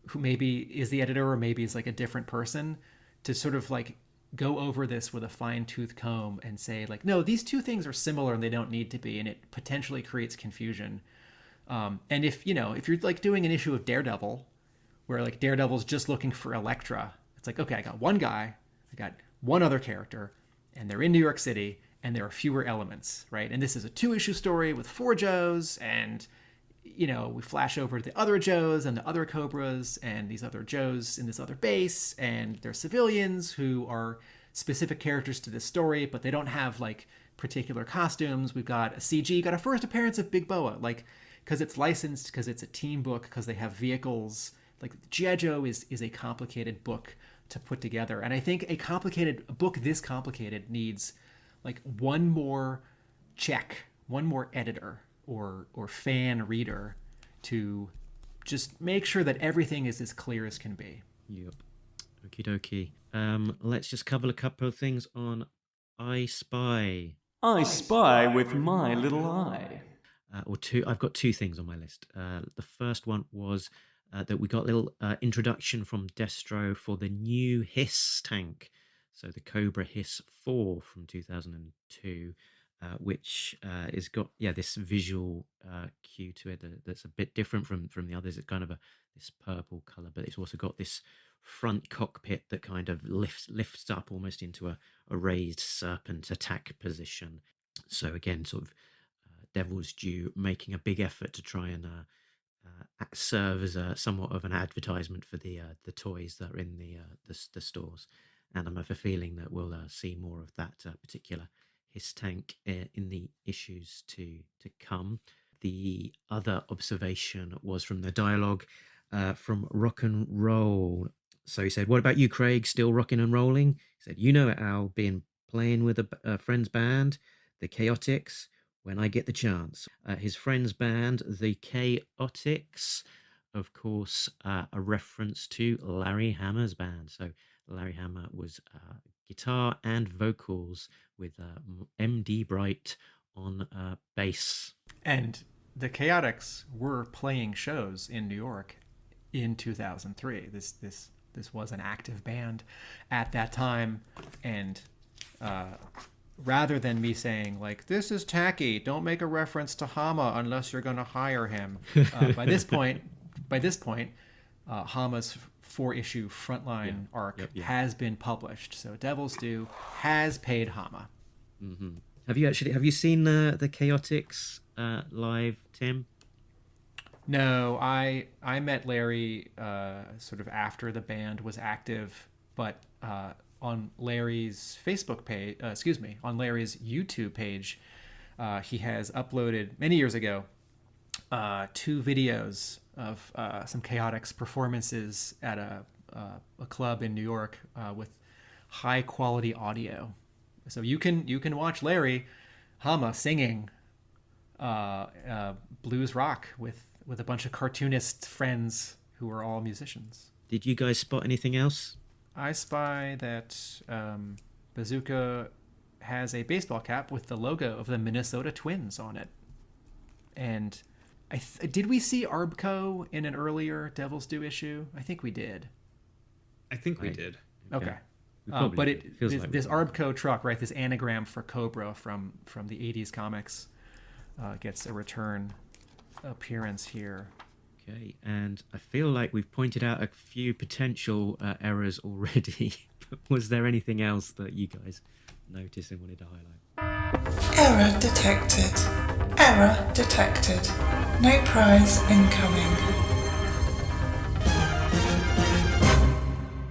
who maybe is the editor or maybe is like a different person to sort of like go over this with a fine-tooth comb and say, like, no, these 2 things are similar and they don't need to be, and it potentially creates confusion. And if you're like doing an issue of Daredevil where like Daredevil's just looking for Elektra, it's like, okay, I got one guy, I got one other character, and they're in New York City, and there are fewer elements, right? And this is a 2-issue story with 4 Joes, and we flash over to the other Joes and the other Cobras and these other Joes in this other base, and they're civilians who are specific characters to this story, but they don't have like particular costumes. We've got a CG, got a first appearance of Big Boa, like, because it's licensed, because it's a team book, because they have vehicles. Like, G.I. Joe is a complicated book to put together, and I think a book this complicated needs like one more check, one more editor or fan reader to just make sure that everything is as clear as can be. Yep. Okie dokie. Let's just cover a couple of things on I Spy. I spy with my little eye. Or two. I've got two things on my list. The first one was that we got a little introduction from Destro for the new Hiss tank. So the Cobra Hiss 4 from 2002, which has got this visual cue to it that's a bit different from the others. It's kind of this purple color, but it's also got this front cockpit that kind of lifts up almost into a raised serpent attack position. So again, sort of Devil's Due making a big effort to try and serve as somewhat of an advertisement for the toys that are in the stores. And I have a feeling that we'll see more of that particular Hiss tank in the issues to come. The other observation was from the dialogue from Rock and Roll. So he said, "What about you, Craig? Still rocking and rolling?" He said, "You know it, Al, playing with a friend's band, the Chaotix, when I get the chance." His friend's band, the Chaotix, of course, a reference to Larry Hammer's band. So Larry Hammer was guitar and vocals with MD Bright on bass. And the Chaotix were playing shows in New York in 2003. This was an active band at that time, and rather than me saying like, "This is tacky, don't make a reference to Hama unless you're going to hire him," by this point, Hama's 4-issue Frontline arc has been published, so Devil's Due has paid Hama. Mm-hmm. Have you seen the Chaotix live, Tim? No, I met Larry sort of after the band was active, but on Larry's Facebook page, on Larry's YouTube page, he has uploaded many years ago 2 videos of some Chaotix performances at a club in New York with high quality audio. So you can watch Larry Hama singing blues rock with a bunch of cartoonist friends who are all musicians. Did you guys spot anything else? I spy that Bazooka has a baseball cap with the logo of the Minnesota Twins on it. And did we see Arbco in an earlier Devil's Due issue? I think we did. I think we did. Okay. But this Arbco truck, right? This anagram for Cobra from the 80s comics gets a return appearance here. Okay, and I feel like we've pointed out a few potential errors already. Was there anything else that you guys noticed and wanted to highlight? Error detected. Error detected. No prize incoming.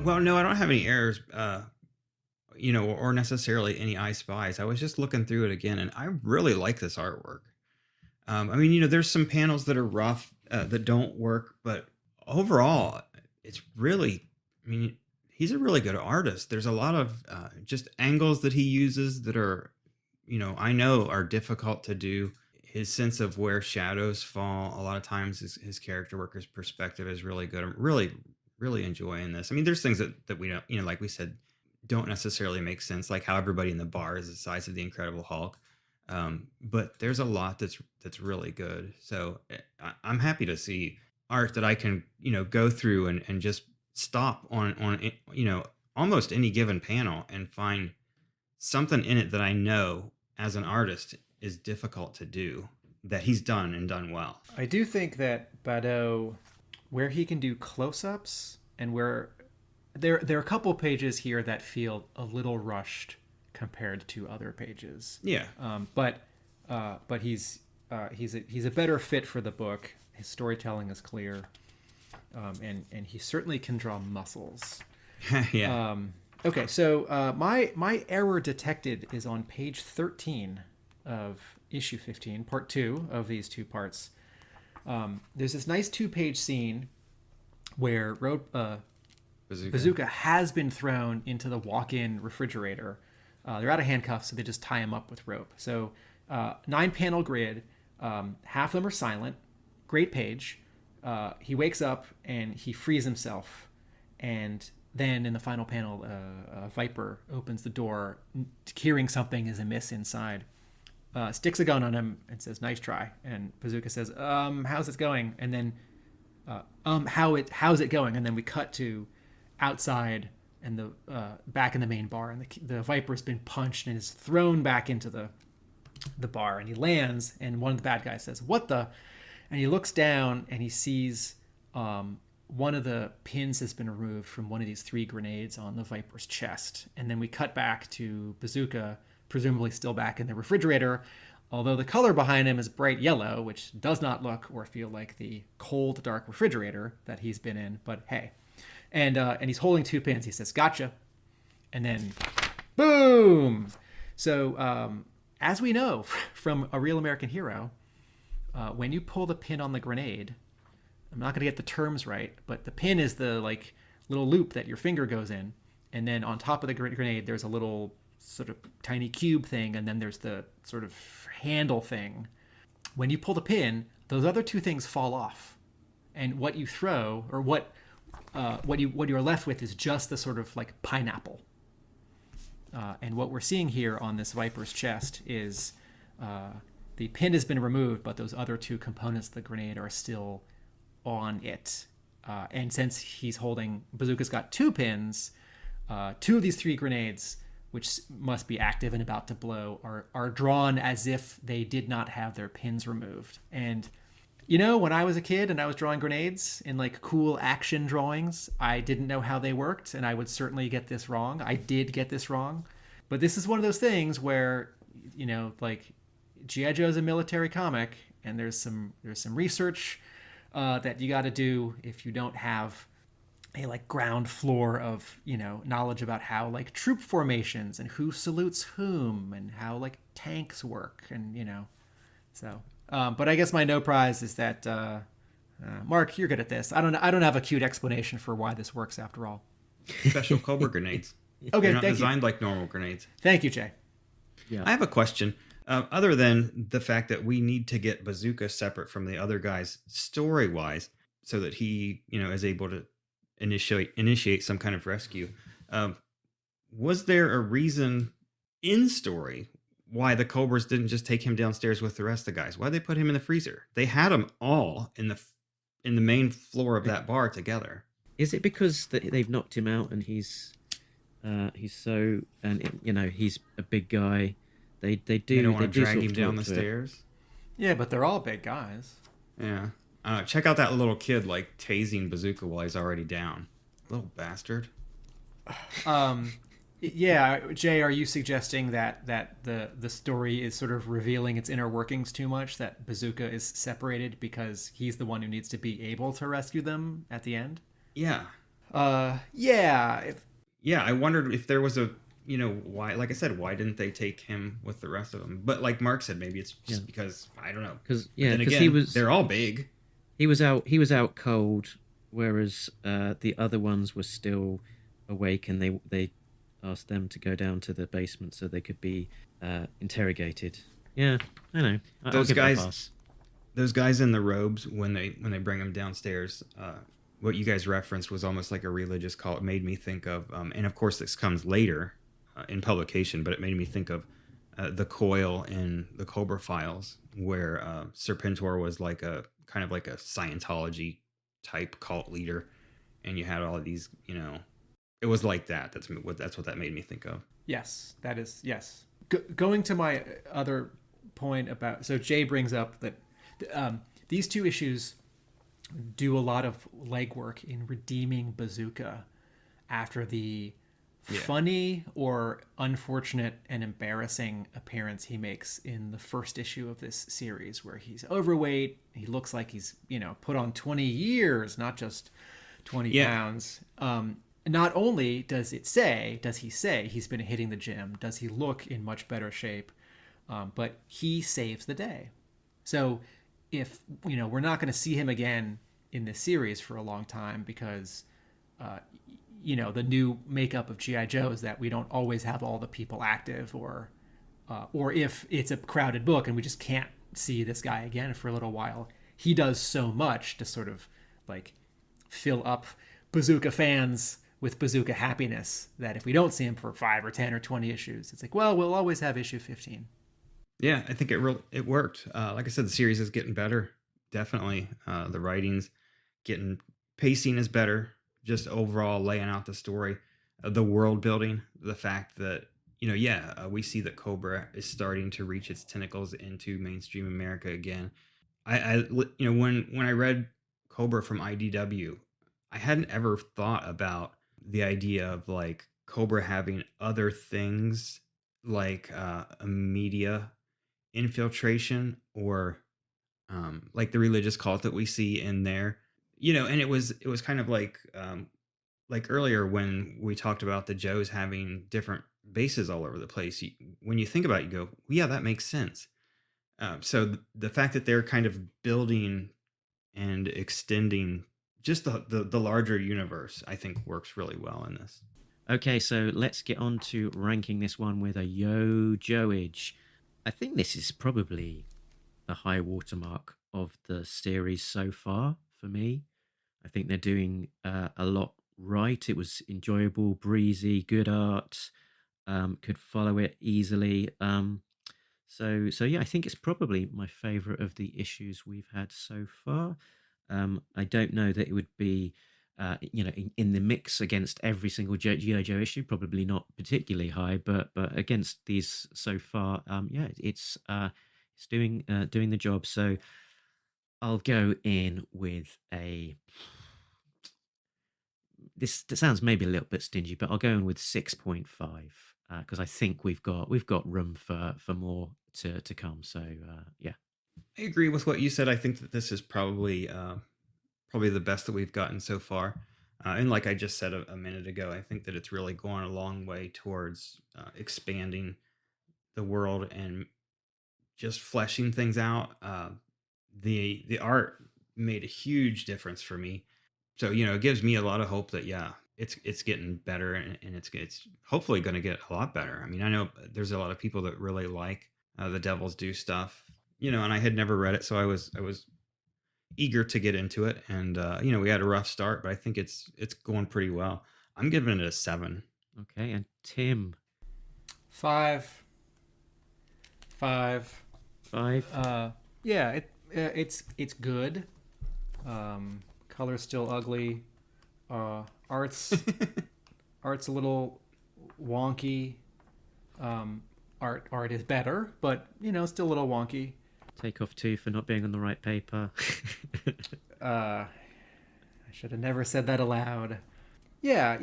Well, no, I don't have any errors, or necessarily any I Spies. I was just looking through it again, and I really like this artwork. There's some panels that are rough, that don't work, but overall, it's really, he's a really good artist. There's a lot of just angles that he uses that are, I know are difficult to do. His sense of where shadows fall, a lot of times his character work, his perspective is really good. I'm really, really enjoying this. There's things that we don't, like we said, don't necessarily make sense, like how everybody in the bar is the size of the Incredible Hulk. But there's a lot that's really good. So I'm happy to see art that I can, go through and just stop on, almost any given panel and find something in it that I know as an artist is difficult to do, that he's done and done well. I do think that Badeau, where he can do close-ups and where there are a couple pages here that feel a little rushed compared to other pages. Yeah. But he's a better fit for the book. His storytelling is clear, and he certainly can draw muscles. Yeah. Okay, so my error detected is on page 13 of issue 15, part 2 of these 2 parts. There's this nice 2-page scene where Bazooka has been thrown into the walk-in refrigerator. They're out of handcuffs, so they just tie him up with rope. So 9-panel grid. Half of them are silent. Great page. He wakes up and he frees himself. And then in the final panel, Viper opens the door, hearing something is amiss inside. Sticks a gun on him and says, "Nice try." And Bazooka says, "How's it going?" And then, how's it going? And then we cut to outside and the back in the main bar, and the Viper's been punched and is thrown back into the bar, and he lands, and one of the bad guys says, "What the?" And he looks down and he sees one of the pins has been removed from one of these 3 grenades on the Viper's chest. And then we cut back to Bazooka, presumably still back in the refrigerator, although the color behind him is bright yellow, which does not look or feel like the cold, dark refrigerator that he's been in, but hey. And he's holding 2 pins. He says, "Gotcha." And then, boom! So, as we know from A Real American Hero, when you pull the pin on the grenade, I'm not going to get the terms right, but the pin is the like little loop that your finger goes in. And then on top of the grenade, there's a little sort of tiny cube thing, and then there's the sort of handle thing. When you pull the pin, those other 2 things fall off, and what you throw, or what you're left with, is just the sort of like pineapple. And what we're seeing here on this Viper's chest is the pin has been removed, but those other 2 components of the grenade are still on it. And since he's holding, Bazooka's got 2 pins, 2 of these 3 grenades, which must be active and about to blow, are drawn as if they did not have their pins removed. And, you know, when I was a kid and I was drawing grenades in like cool action drawings, I didn't know how they worked, and I would certainly get this wrong. I did get this wrong. But this is one of those things where, you know, like G.I. Joe's a military comic, and there's some research that you got to do if you don't have a like ground floor of, you know, knowledge about how like troop formations and who salutes whom and how like tanks work, and you know, so but I guess my no prize is that Mark, you're good at this. I don't have a cute explanation for why this works after all. Special Cobra grenades. Okay, they're not thank designed you. like normal grenades. Thank you, Jay. Yeah. I have a question. Other than the fact that we need to get Bazooka separate from the other guys story-wise, so that he, you know, is able to initiate some kind of rescue. Was there a reason in story why the Cobras didn't just take him downstairs with the rest of the guys? Why they put him in the freezer? They had them all in the main floor of that bar together. Is it because they've knocked him out and he's so, and you know, he's a big guy? They don't want to drag him down the stairs. Yeah, but they're all big guys. Yeah. Check out that little kid like tasing Bazooka while he's already down. Little bastard. Yeah, Jay, are you suggesting that the story is sort of revealing its inner workings too much, that Bazooka is separated because he's the one who needs to be able to rescue them at the end? Yeah. Yeah. Yeah, I wondered if there was a, you know, why, like I said, why didn't they take him with the rest of them? But like Mark said, maybe it's just because, I don't know. Because they're all big. He was out cold, whereas the other ones were still awake, and they asked them to go down to the basement so they could be interrogated. Yeah, I know. Those guys in the robes, when they bring them downstairs, what you guys referenced was almost like a religious cult. It made me think of, and of course this comes later in publication, but it made me think of the Coil in the Cobra Files, where Serpentor was like a kind of like a Scientology type cult leader, and you had all of these, you know, it was like that. That's what that made me think of. Yes, that is, yes. Going to my other point about, so Jay brings up that these 2 issues do a lot of legwork in redeeming Bazooka after the funny or unfortunate and embarrassing appearance he makes in the first issue of this series, where he's overweight. He looks like he's, you know, put on 20 years, not just 20 pounds. Not only does he say he's been hitting the gym, does he look in much better shape, but he saves the day. So if, you know, we're not going to see him again in this series for a long time because, you know, the new makeup of G.I. Joe is that we don't always have all the people active or or if it's a crowded book and we just can't see this guy again for a little while, he does so much to sort of like fill up Bazooka fans with Bazooka happiness that if we don't see him for 5 or 10 or 20 issues, it's like, well, we'll always have issue 15. Yeah, I think it worked. Like I said, the series is getting better. Definitely. The writing's pacing is better. Just overall laying out the story, the world building, the fact that, we see that Cobra is starting to reach its tentacles into mainstream America again. When I read Cobra from IDW, I hadn't ever thought about the idea of like Cobra having other things like a media infiltration or like the religious cult that we see in there, and it was kind of like earlier when we talked about the Joes having different bases all over the place. When you think about it, you go, yeah, that makes sense. So the fact that they're kind of building and extending just the larger universe, I think works really well in this. Okay, so let's get on to ranking this one with a Yo-Joage. I think this is probably the high watermark of the series so far for me. I think they're doing a lot right. It was enjoyable, breezy, good art. Could follow it easily. So yeah, I think it's probably my favorite of the issues we've had so far. I don't know that it would be, in the mix against every single G.I. Joe issue, probably not particularly high, but against these so far, it's doing the job. So I'll go in with this sounds maybe a little bit stingy, but I'll go in with 6.5 because I think we've got room for more to come. So yeah. I agree with what you said. I think that this is probably the best that we've gotten so far. And like I just said a minute ago, I think that it's really gone a long way towards expanding the world and just fleshing things out. The art made a huge difference for me. So, it gives me a lot of hope that, it's getting better and it's hopefully going to get a lot better. I mean, I know there's a lot of people that really like the Devils Do stuff, and I had never read it. So I was eager to get into it. And, we had a rough start, but I think it's going pretty well. I'm giving it a 7. Okay. And Tim? 5. Yeah, it's good. Color's still ugly. Art's a little wonky. Art is better, but still a little wonky. Take off 2 for not being on the right paper. I should have never said that aloud. Yeah,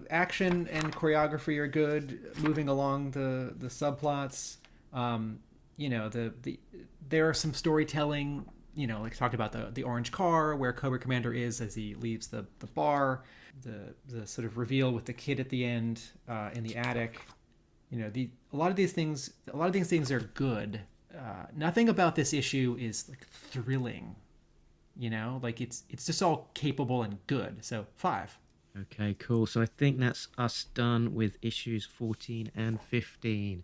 action and choreography are good. Moving along the subplots. There are some storytelling. Like talked about the orange car where Cobra Commander is as he leaves the bar. The sort of reveal with the kid at the end in the attic. A lot of these things are good. Nothing about this issue is like thrilling, like it's just all capable and good. So 5. Okay, cool. So I think that's us done with issues 14 and 15.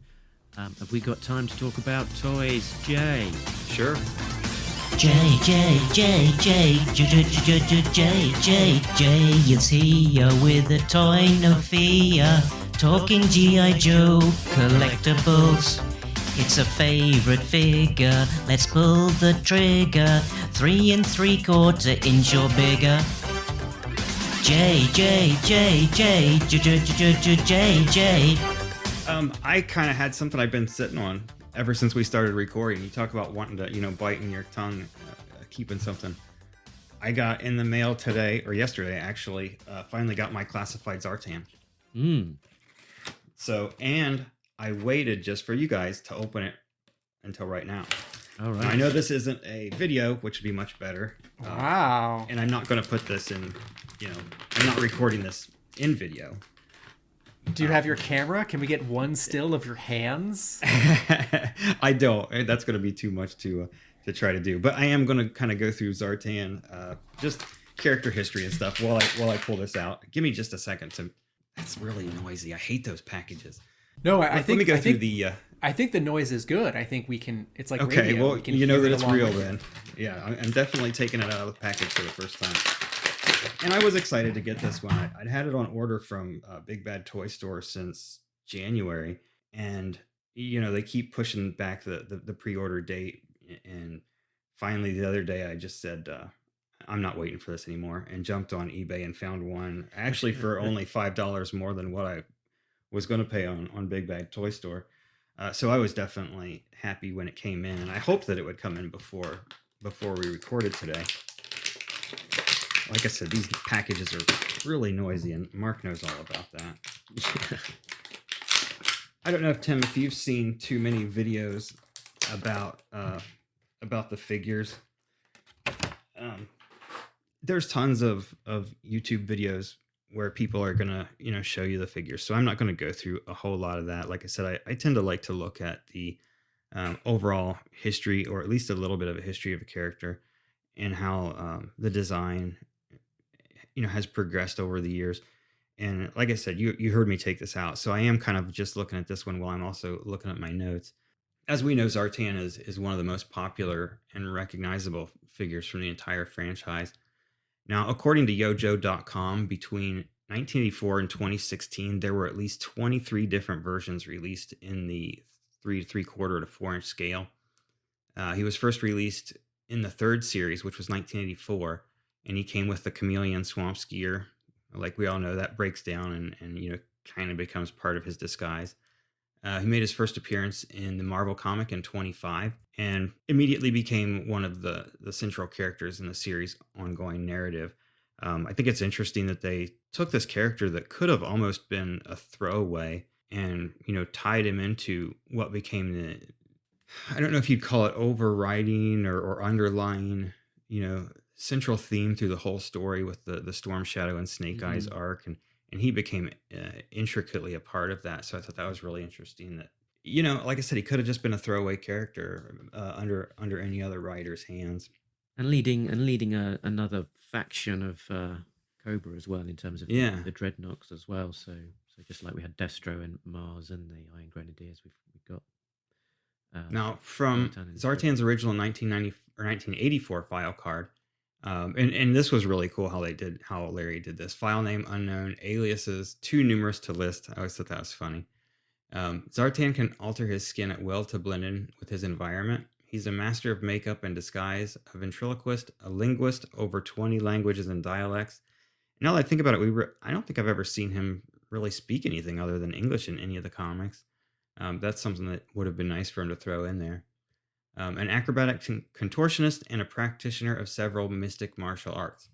Have we got time to talk about toys, Jay? Sure. J is here with a toy no fear, talking G.I. Joe collectibles. It's a favorite figure, let's pull the trigger, 3 3/4 inch or bigger. J. I kind of had something I've been sitting on ever since we started recording. You talk about wanting to, biting your tongue, keeping something. I got in the mail today, or yesterday actually, finally got my classified Zartan. So, and I waited just for you guys to open it until right now. All right. Now, I know this isn't a video, which would be much better. Wow. And I'm not going to put this in, I'm not recording this in video. Do you have your camera? Can we get one still of your hands? I don't. That's going to be too much to try to do. But I am going to kind of go through Zartan, just character history and stuff while I pull this out. Give me just a second. That's really noisy. I hate those packages. No, I think. Let me go I through think, the. I think the noise is good. I think we can. It's like Okay, radio. well, We can you know hear that it it's along real with then. Yeah, I'm definitely taking it out of the package for the first time. And I was excited to get this one. I'd had it on order from Big Bad Toy Store since January, and they keep pushing back the pre-order date. And finally, the other day, I just said, I'm not waiting for this anymore, and jumped on eBay and found one actually for only $5 more than what I was going to pay on Big Bad Toy Store. So I was definitely happy when it came in, and I hoped that it would come in before we recorded today. Like I said, these packages are really noisy, and Mark knows all about that. I don't know if Tim, if you've seen too many videos about the figures. There's tons of YouTube videos where people are gonna show you the figures, so I'm not going to go through a whole lot of that. Like I said, I tend to like to look at the overall history, or at least a little bit of a history of a character, and how the design has progressed over the years. And like I said, you heard me take this out, so I am kind of just looking at this one while I'm also looking at my notes. As we know, Zartan is one of the most popular and recognizable figures from the entire franchise. Now, according to YoJoe.com, between 1984 and 2016, there were at least 23 different versions released in the 3 3/4 to 4-inch scale. He was first released in the third series, which was 1984, and he came with the chameleon swamp skier. Like we all know, that breaks down and kind of becomes part of his disguise. He made his first appearance in the Marvel comic in 25, and immediately became one of the central characters in the series' ongoing narrative. I think it's interesting that they took this character that could have almost been a throwaway and tied him into what became the, I don't know if you'd call it overriding or underlying central theme through the whole story, with the Storm Shadow and Snake Eyes arc, and he became intricately a part of that. So I thought that was really interesting. That like I said, he could have just been a throwaway character under any other writer's hands, and leading another faction of Cobra as well, in terms of the Dreadnoks as well. So just like we had Destro and Mars and the Iron Grenadiers, we've got now from Zartan's original 1990 or 1984 file card. And this was really cool how Larry did this. File name unknown, aliases too numerous to list. I always thought that was funny. Zartan can alter his skin at will to blend in with his environment. He's a master of makeup and disguise, a ventriloquist, a linguist, over 20 languages and dialects. Now that I think about it, I don't think I've ever seen him really speak anything other than English in any of the comics. That's something that would have been nice for him to throw in there. An acrobatic contortionist and a practitioner of several mystic martial arts.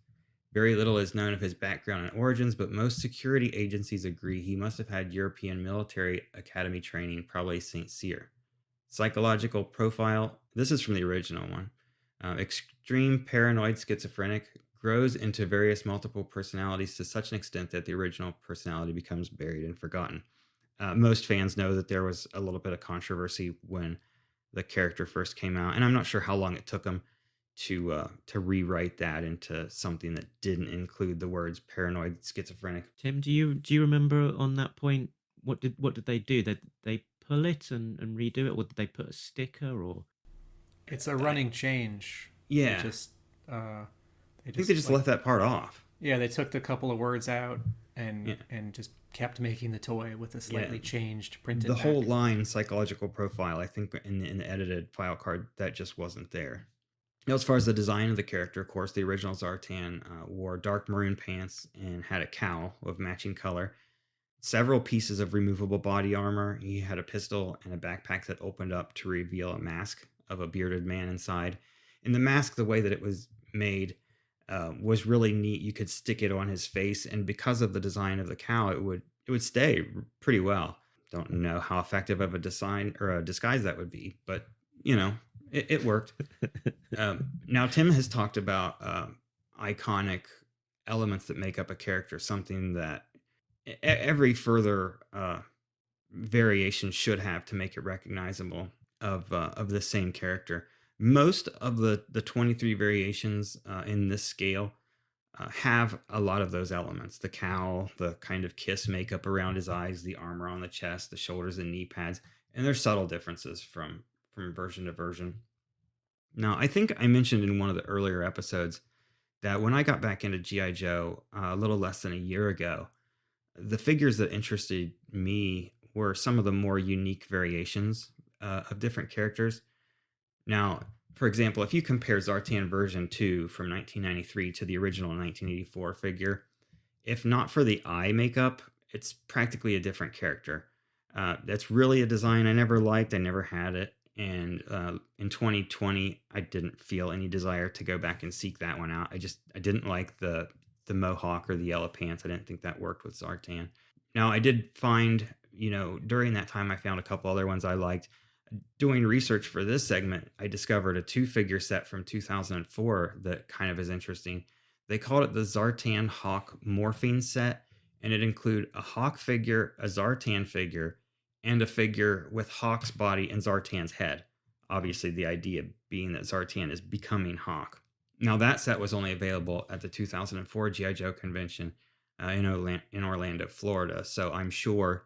Very little is known of his background and origins, but most security agencies agree he must have had European military academy training, probably St. Cyr. Psychological profile, this is from the original one. Extreme paranoid schizophrenic, grows into various multiple personalities to such an extent that the original personality becomes buried and forgotten. Most fans know that there was a little bit of controversy when the character first came out, and I'm not sure how long it took him to rewrite that into something that didn't include the words paranoid schizophrenic. Tim, do you remember on that point what did they do? Did they pull it and redo it, or did they put a sticker? Or it's a running change. Yeah, I think they just left that part off. Yeah, they took the couple of words out and just kept making the toy with a slightly changed printed. The whole line psychological profile, I think in the edited file card, that just wasn't there. Now, as far as the design of the character, of course, the original Zartan wore dark maroon pants and had a cowl of matching color. Several pieces of removable body armor. He had a pistol and a backpack that opened up to reveal a mask of a bearded man inside. And the mask, the way that it was made, was really neat. You could stick it on his face, and because of the design of the cowl, it would stay pretty well. Don't know how effective of a design or a disguise that would be, but it worked. Now Tim has talked about iconic elements that make up a character, something that every further variation should have to make it recognizable of the same character. Most of the 23 variations in this scale have a lot of those elements. The cowl, the kind of kiss makeup around his eyes, the armor on the chest, the shoulders and knee pads, and there's subtle differences from version to version. Now, I think I mentioned in one of the earlier episodes that when I got back into G.I. Joe a little less than a year ago, the figures that interested me were some of the more unique variations of different characters. Now, for example, if you compare Zartan version 2 from 1993 to the original 1984 figure, if not for the eye makeup, it's practically a different character. That's really a design I never liked. I never had it. And in 2020, I didn't feel any desire to go back and seek that one out. I didn't like the mohawk or the yellow pants. I didn't think that worked with Zartan. Now, I did find, during that time, I found a couple other ones I liked. Doing research for this segment, I discovered a 2-figure set from 2004 that kind of is interesting. They called it the Zartan Hawk Morphine Set, and it included a Hawk figure, a Zartan figure, and a figure with Hawk's body and Zartan's head. Obviously, the idea being that Zartan is becoming Hawk. Now, that set was only available at the 2004 G.I. Joe convention in Orlando, Florida. So I'm sure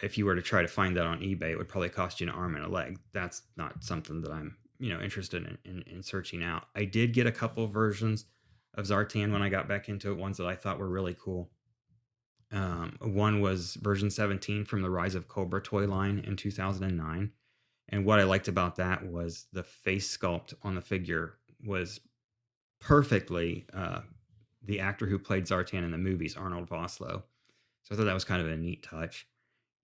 if you were to try to find that on eBay, it would probably cost you an arm and a leg. That's not something that I'm interested in searching out. I did get a couple versions of Zartan when I got back into it, ones that I thought were really cool. One was version 17 from the Rise of Cobra toy line in 2009. And what I liked about that was the face sculpt on the figure was perfectly the actor who played Zartan in the movies, Arnold Vosloo. So I thought that was kind of a neat touch.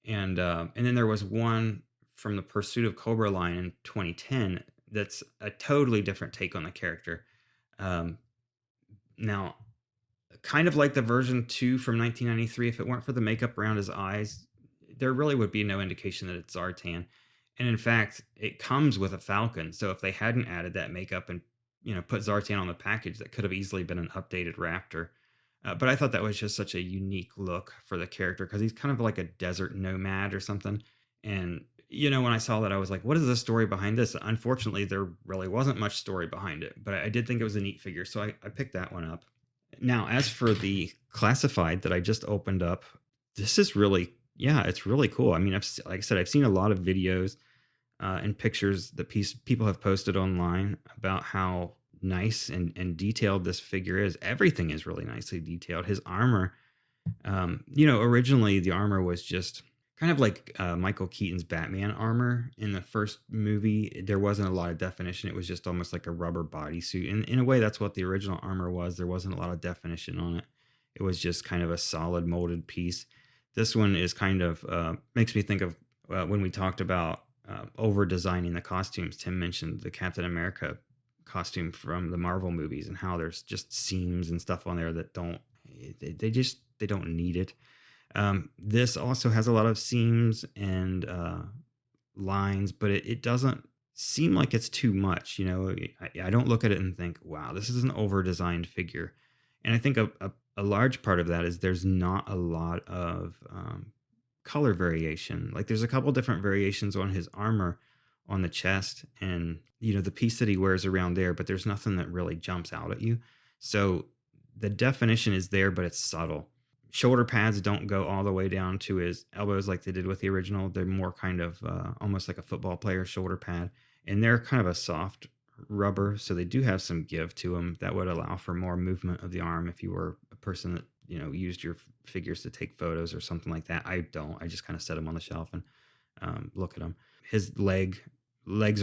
And then there was one from the Pursuit of Cobra line in 2010 that's a totally different take on the character. Now, kind of like the version 2 from 1993, if it weren't for the makeup around his eyes, there really would be no indication that it's Zartan. And in fact, it comes with a falcon. So if they hadn't added that makeup and put Zartan on the package, that could have easily been an updated Raptor. But I thought that was just such a unique look for the character because he's kind of like a desert nomad or something. And when I saw that, I was like, what is the story behind this? Unfortunately, there really wasn't much story behind it, but I did think it was a neat figure, so I picked that one up. Now, as for the classified that I just opened up, this is really, it's really cool. I mean, like I said, I've seen a lot of videos and pictures that people have posted online about how nice and detailed this figure is. Everything is really nicely detailed. His armor, originally the armor was just kind of like Michael Keaton's Batman armor in the first movie. There wasn't a lot of definition. It was just almost like a rubber bodysuit. And in a way, that's what the original armor was. There wasn't a lot of definition on it. It was just kind of a solid molded piece. This one is kind of, makes me think of when we talked about over designing the costumes. Tim mentioned the Captain America costume from the Marvel movies and how there's just seams and stuff on there that they don't need it. This also has a lot of seams and lines, but it doesn't seem like it's too much. I don't look at it and think, wow, this is an over-designed figure. And I think a large part of that is there's not a lot of color variation. Like there's a couple different variations on his armor on the chest and, the piece that he wears around there, but there's nothing that really jumps out at you. So the definition is there, but it's subtle. Shoulder pads don't go all the way down to his elbows like they did with the original. They're more kind of almost like a football player's shoulder pad. And they're kind of a soft rubber, so they do have some give to them that would allow for more movement of the arm if you were a person that, used your figures to take photos or something like that. I don't. I just kind of set them on the shelf and look at them. His legs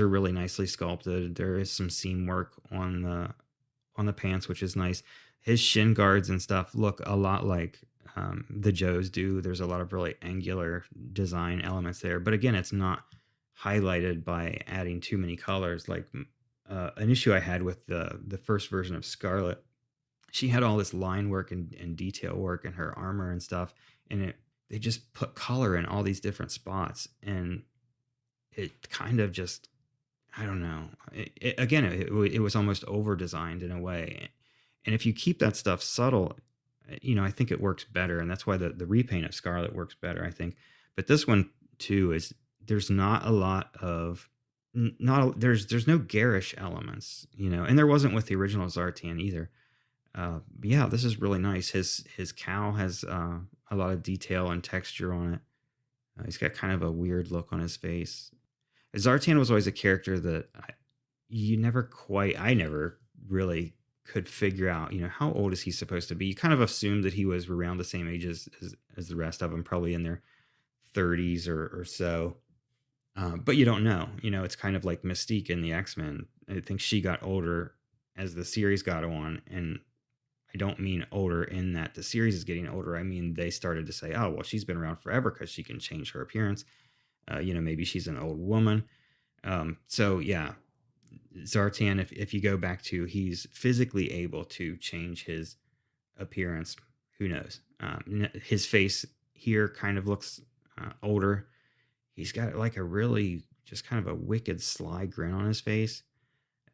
are really nicely sculpted. There is some seam work on the pants, which is nice. His shin guards and stuff look a lot like the Joes do. There's a lot of really angular design elements there. But again, it's not highlighted by adding too many colors. Like an issue I had with the first version of Scarlet, she had all this line work and detail work in her armor and stuff. And they just put color in all these different spots. And it kind of just, I don't know. It was almost over-designed in a way. And if you keep that stuff subtle, I think it works better. And that's why the repaint of Scarlet works better, I think. But this one, too, is there's not a lot of, there's no garish elements, and there wasn't with the original Zartan either. Yeah, this is really nice. His cowl has a lot of detail and texture on it. He's got kind of a weird look on his face. Zartan was always a character that I never really could figure out, how old is he supposed to be? You kind of assumed that he was around the same age as the rest of them, probably in their 30s or so. But you don't know. It's kind of like Mystique in the X-Men. I think she got older as the series got on, and I don't mean older in that the series is getting older. I mean, they started to say, oh, well, she's been around forever because she can change her appearance. Maybe she's an old woman. So yeah, Zartan, if you go back to, he's physically able to change his appearance. Who knows? His face here kind of looks older. He's got like a really just kind of a wicked sly grin on his face.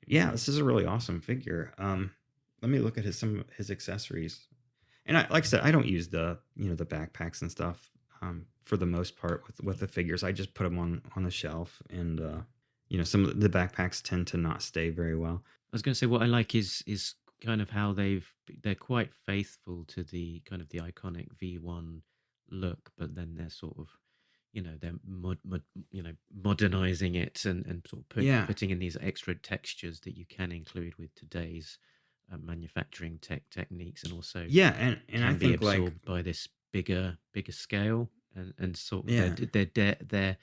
Yeah, this is a really awesome figure. Let me look at some of his accessories. And like I said, I don't use the backpacks and stuff for the most part with the figures. I just put them on the shelf, and some of the backpacks tend to not stay very well. I was going to say what I like is kind of how they're quite faithful to the kind of the iconic V1 look, but then they're sort of they're modernizing it and sort of putting in these extra textures that you can include with today's manufacturing techniques, and also and I think absorbed by this bigger scale, and sort of they're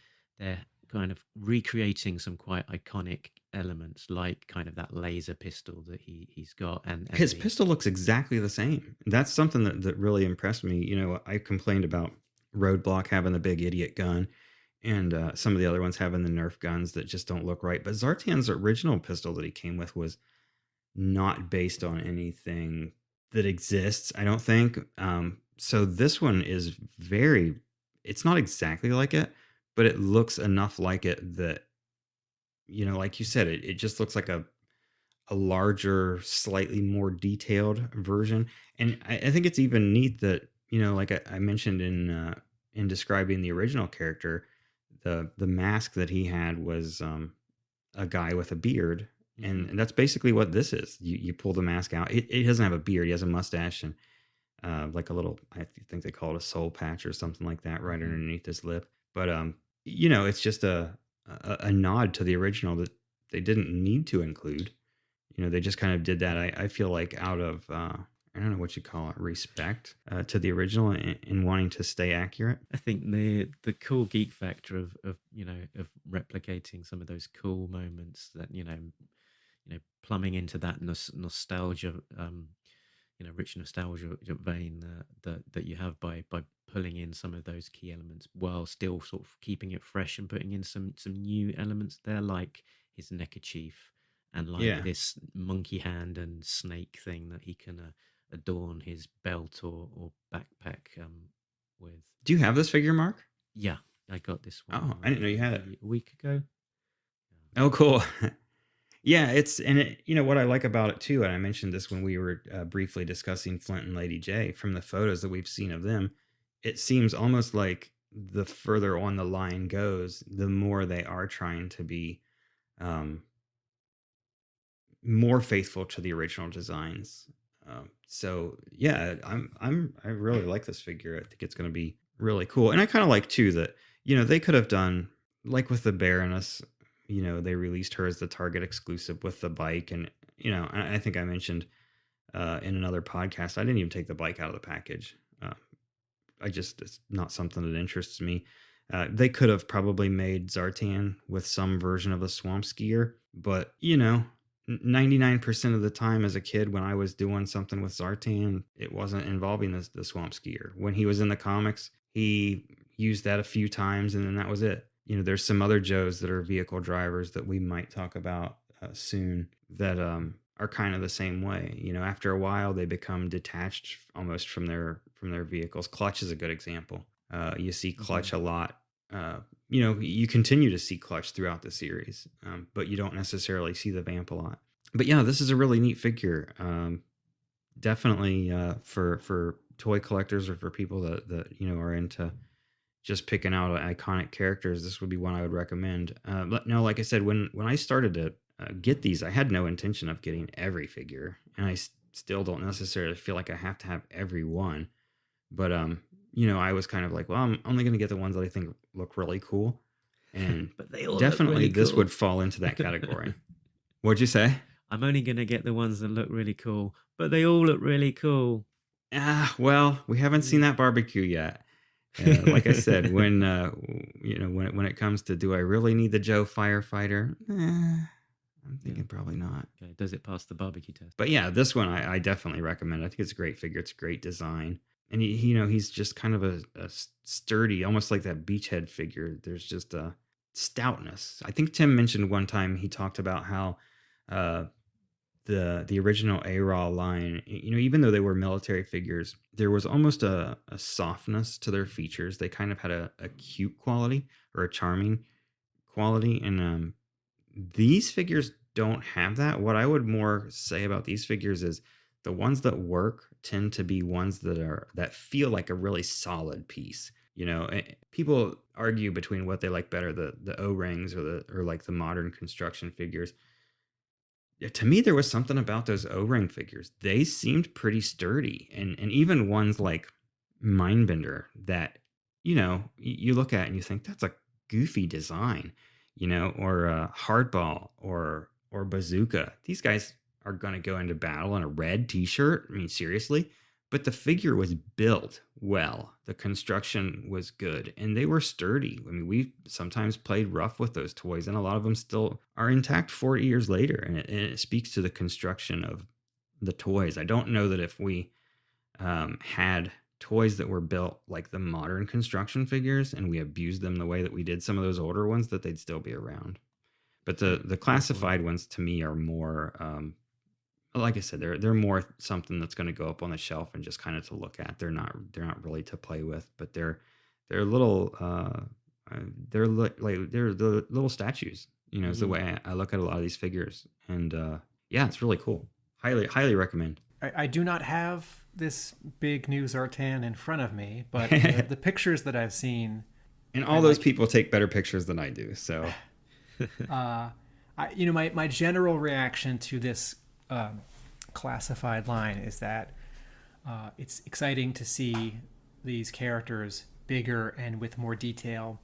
kind of recreating some quite iconic elements, like kind of that laser pistol that he's got, and his pistol looks exactly the same. That's something that really impressed me. I complained about Roadblock having the big idiot gun, and some of the other ones having the Nerf guns that just don't look right. But Zartan's original pistol that he came with was not based on anything that exists, I don't think. So this one is it's not exactly like it, but it looks enough like it that, like you said, it just looks like a larger, slightly more detailed version. And I think it's even neat that, like I mentioned in describing the original character, the mask that he had was a guy with a beard. And that's basically what this is. You pull the mask out. It doesn't have a beard. He has a mustache and like a little, I think they call it a soul patch or something like that right underneath his lip. But, it's just a nod to the original that they didn't need to include. They just kind of did that. I feel like out of, I don't know what you call it, respect to the original and wanting to stay accurate. I think the cool geek factor of replicating some of those cool moments that plumbing into that nostalgia, rich nostalgia vein that you have by pulling in some of those key elements while still sort of keeping it fresh and putting in some new elements there, like his neckerchief and like this monkey hand and snake thing that he can adorn his belt or backpack with. Do you have this figure, Mark? Yeah, I got this one. Oh, I didn't know you had it. A week ago. Oh, cool. Yeah, what I like about it too, and I mentioned this when we were briefly discussing Flint and Lady J, from the photos that we've seen of them, it seems almost like the further on the line goes, the more they are trying to be more faithful to the original designs. So yeah, I really like this figure. I think it's going to be really cool, and I kind of like too that they could have done like with the Baroness. They released her as the Target exclusive with the bike, and I think I mentioned in another podcast, I didn't even take the bike out of the package. It's not something that interests me. They could have probably made Zartan with some version of a swamp skier, but 99% of the time as a kid when I was doing something with Zartan, it wasn't involving the swamp skier. When he was in the comics, he used that a few times, and then that was it. There's some other Joes that are vehicle drivers that we might talk about soon that are kind of the same way. After a while, they become detached almost from their vehicles. Clutch is a good example. You see Clutch a lot. You continue to see Clutch throughout the series, but you don't necessarily see the Vamp a lot. But yeah, this is a really neat figure. Definitely for toy collectors or for people that are into just picking out iconic characters, this would be one I would recommend. But no, like I said, when I started to get these, I had no intention of getting every figure, and still don't necessarily feel like I have to have every one. But you know, I was kind of like, well, I'm only going to get the ones that I think look really cool. And But they all definitely look really this cool. would fall into that category. What'd you say? I'm only going to get the ones that look really cool, but they all look really cool. Well, we haven't seen that barbecue yet. Like I said, when you know, when it comes to do I really need the Joe firefighter? I'm thinking probably not. Okay, does it pass the barbecue test? But yeah, this one I definitely recommend. I think it's a great figure. It's a great design. And you know, he's just kind of a sturdy, almost like that beachhead figure. There's just a stoutness. I think Tim mentioned one time he talked about how the original ARAH line, you know, even though they were military figures, there was almost a softness to their features. They kind of had a cute quality or a charming quality. And these figures don't have that. What I would more say about these figures is the ones that work tend to be ones that feel like a really solid piece. You know, people argue between what they like better, the O-rings or like the modern construction figures. To me, there was something about those O-ring figures. They seemed pretty sturdy, and even ones like Mindbender that, you know, you look at and you think that's a goofy design, you know, or Hardball or Bazooka. These guys are going to go into battle in a red t-shirt. I mean, seriously. But the figure was built well. The construction was good, and they were sturdy. I mean, we sometimes played rough with those toys, and a lot of them still are intact 40 years later. And it speaks to the construction of the toys. I don't know that if we had toys that were built like the modern construction figures and we abused them the way that we did some of those older ones, that they'd still be around. But the classified ones to me are more, like I said, they're more something that's going to go up on the shelf and just kind of to look at. They're not really to play with, but they're little they're the little statues. You know, is the way I look at a lot of these figures, and yeah, it's really cool. Highly recommend. I do not have this big new Zartan in front of me, but the pictures that I've seen, and all those people take better pictures than I do. So, you know, my general reaction to this classified line is that it's exciting to see these characters bigger and with more detail,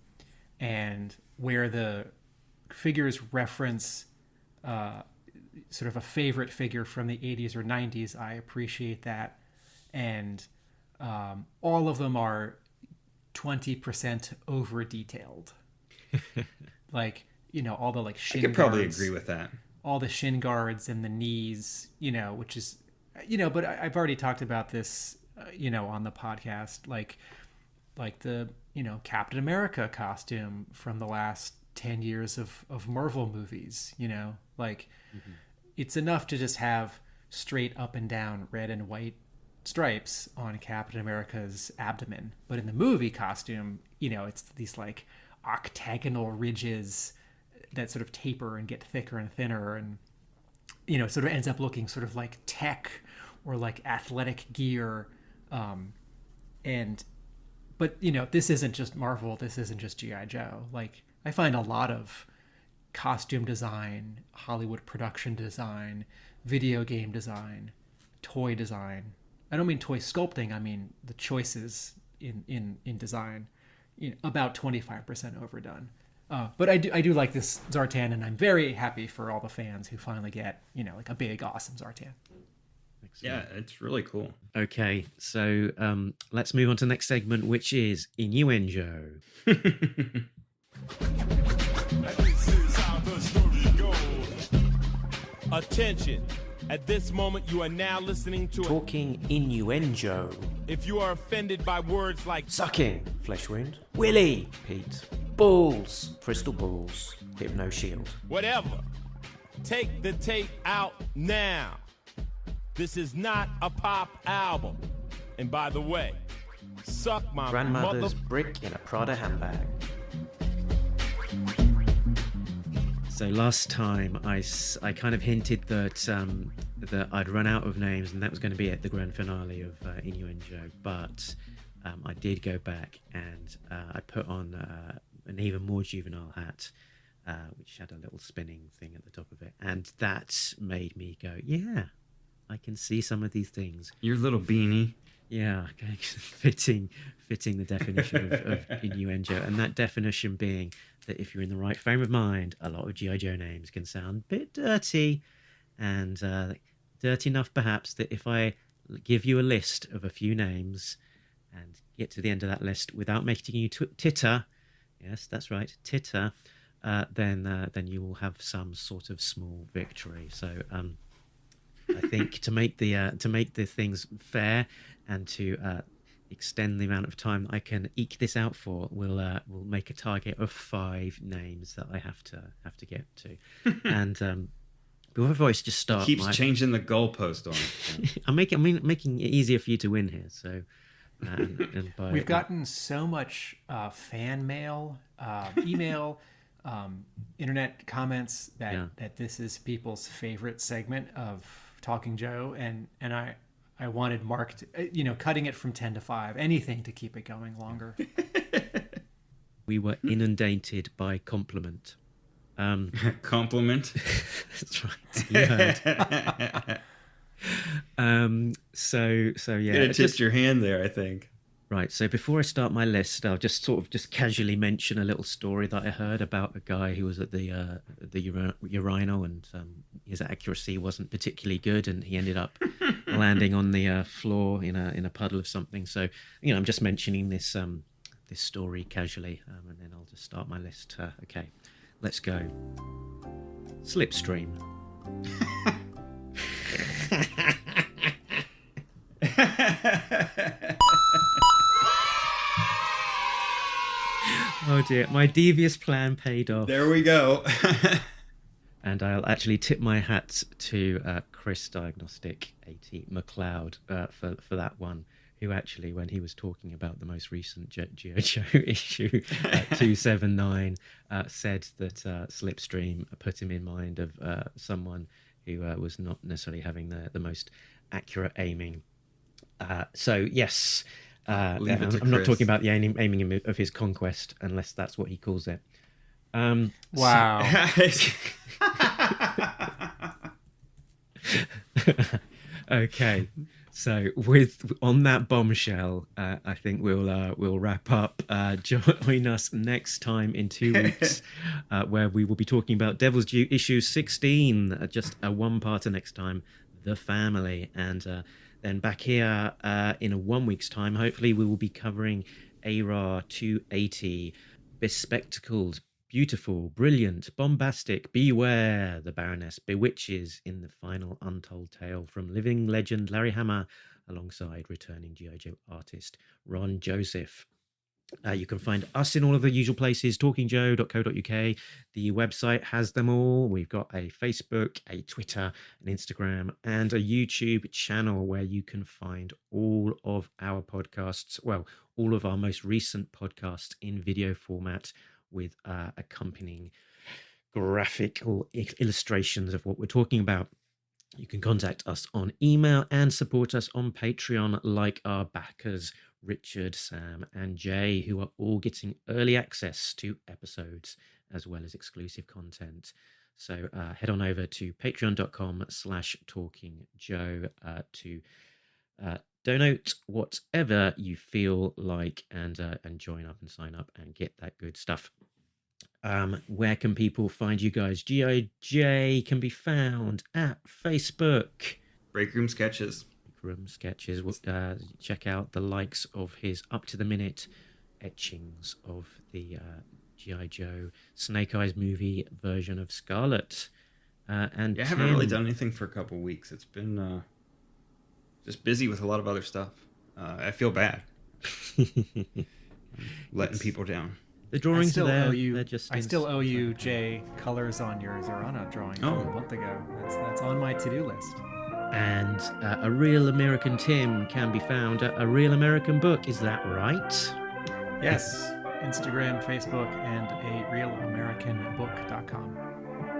and where the figures reference sort of a favorite figure from the 80s or 90s. I appreciate that, and all of them are 20% over detailed. Like, you know, all the like shin I could probably guards, agree with that. all the shin guards and the knees, you know, which is, you know, but I've already talked about this, you know, on the podcast, like the, you know, Captain America costume from the last 10 years of Marvel movies, you know, like it's enough to just have straight up and down red and white stripes on Captain America's abdomen. But in the movie costume, you know, it's these like octagonal ridges that sort of taper and get thicker and thinner, and, you know, sort of ends up looking sort of like tech or like athletic gear. But, you know, this isn't just Marvel. This isn't just G.I. Joe. Like, I find a lot of costume design, Hollywood production design, video game design, toy design. I don't mean toy sculpting. I mean the choices in design, you know, about 25% overdone. But I do like this Zartan, and I'm very happy for all the fans who finally get, you know, like a big, awesome Zartan. Yeah, it's really cool. Okay, so let's move on to the next segment, which is InnuenJoe. This is how the story goes. Attention. At this moment, you are now listening to Talking InnuenJoe. If you are offended by words like Sucking, flesh wound. Willy, Pete. Balls, crystal balls. Hypno shield. whatever, take the tape out now. This is not a pop album. And by the way, suck my Grandmother's mother... brick in a Prada handbag. So last time I kind of hinted that I'd run out of names, and that was going to be at the grand finale of InnuenJoe. But I did go back and I put on an even more juvenile hat, which had a little spinning thing at the top of it, and that made me go, yeah, I can see some of these things. Your little beanie. Yeah, fitting the definition of InnuenJoe, and that definition being that if you're in the right frame of mind, a lot of G.I. Joe names can sound a bit dirty, and dirty enough perhaps that if I give you a list of a few names and get to the end of that list without making you titter, yes, that's right, titter, then you will have some sort of small victory. So I think to make the things fair and to extend the amount of time I can eke this out for, we'll make a target of 5 names that I have to get to. And before I just start, Keeps changing the goalpost on it. I'm making it easier for you to win here. So we've gotten so much fan mail, email, internet comments that this is people's favorite segment of Talking Joe, and I wanted Mark to, cutting it from 10 to 5, anything to keep it going longer. We were inundated by compliment. Compliment? That's right. You heard. So yeah. You tipped your hand there, I think. Right. So before I start my list, I'll just casually mention a little story that I heard about a guy who was at the urinal, and his accuracy wasn't particularly good, and he ended up landing on the floor in a puddle of something. So I'm just mentioning this story casually, and then I'll just start my list. Okay, let's go. Slipstream. Oh dear, my devious plan paid off. There we go. And I'll actually tip my hat to Chris Diagnostic 80 McLeod for that one, who actually, when he was talking about the most recent G.I. Joe issue 279, said that Slipstream put him in mind of someone who was not necessarily having the most accurate aiming. So yes, I'm not talking about the aiming of his conquest, unless that's what he calls it. Wow. Okay, so on that bombshell, I think we'll wrap up. Join us next time in 2 weeks, where we will be talking about Devil's Due issue 16, just a one-parter next time, The Family, and then back here in a 1 week's time, hopefully we will be covering ARAH 280, bespectacled, beautiful, brilliant, bombastic, beware, the Baroness bewitches in the final untold tale from living legend Larry Hama alongside returning G.I. Joe artist Ron Joseph. You can find us in all of the usual places, talkingjoe.co.uk. The website has them all. We've got a Facebook, a Twitter, an Instagram, and a YouTube channel where you can find all of our podcasts, well, all of our most recent podcasts in video format with accompanying graphical illustrations of what we're talking about. You can contact us on email and support us on Patreon, like our backers, Richard, Sam, and Jay, who are all getting early access to episodes as well as exclusive content. So head on over to patreon.com/talkingjoe to donate whatever you feel like, and join up and sign up and get that good stuff. Where can people find you guys? G.I.J. can be found at Facebook. Break Room Sketches. Check out the likes of his up-to-the-minute etchings of the G.I. Joe Snake Eyes movie version of Scarlet. And I haven't really done anything for a couple weeks. It's been just busy with a lot of other stuff. I feel bad. Letting people down. The drawings are there. I still owe you, Jay, colors on your Zartan drawing from a month ago. That's on my to-do list. And A Real American Tim can be found at A Real American Book. Is that right? Yes. Instagram, Facebook, and arealamericanbook.com.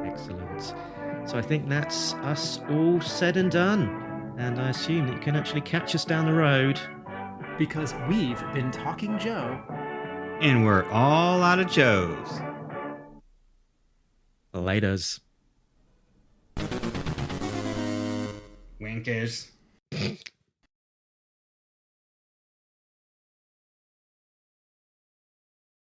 Excellent. So I think that's us all said and done. And I assume that you can actually catch us down the road. Because we've been Talking Joe. And we're all out of Joes. Laters. Wankers.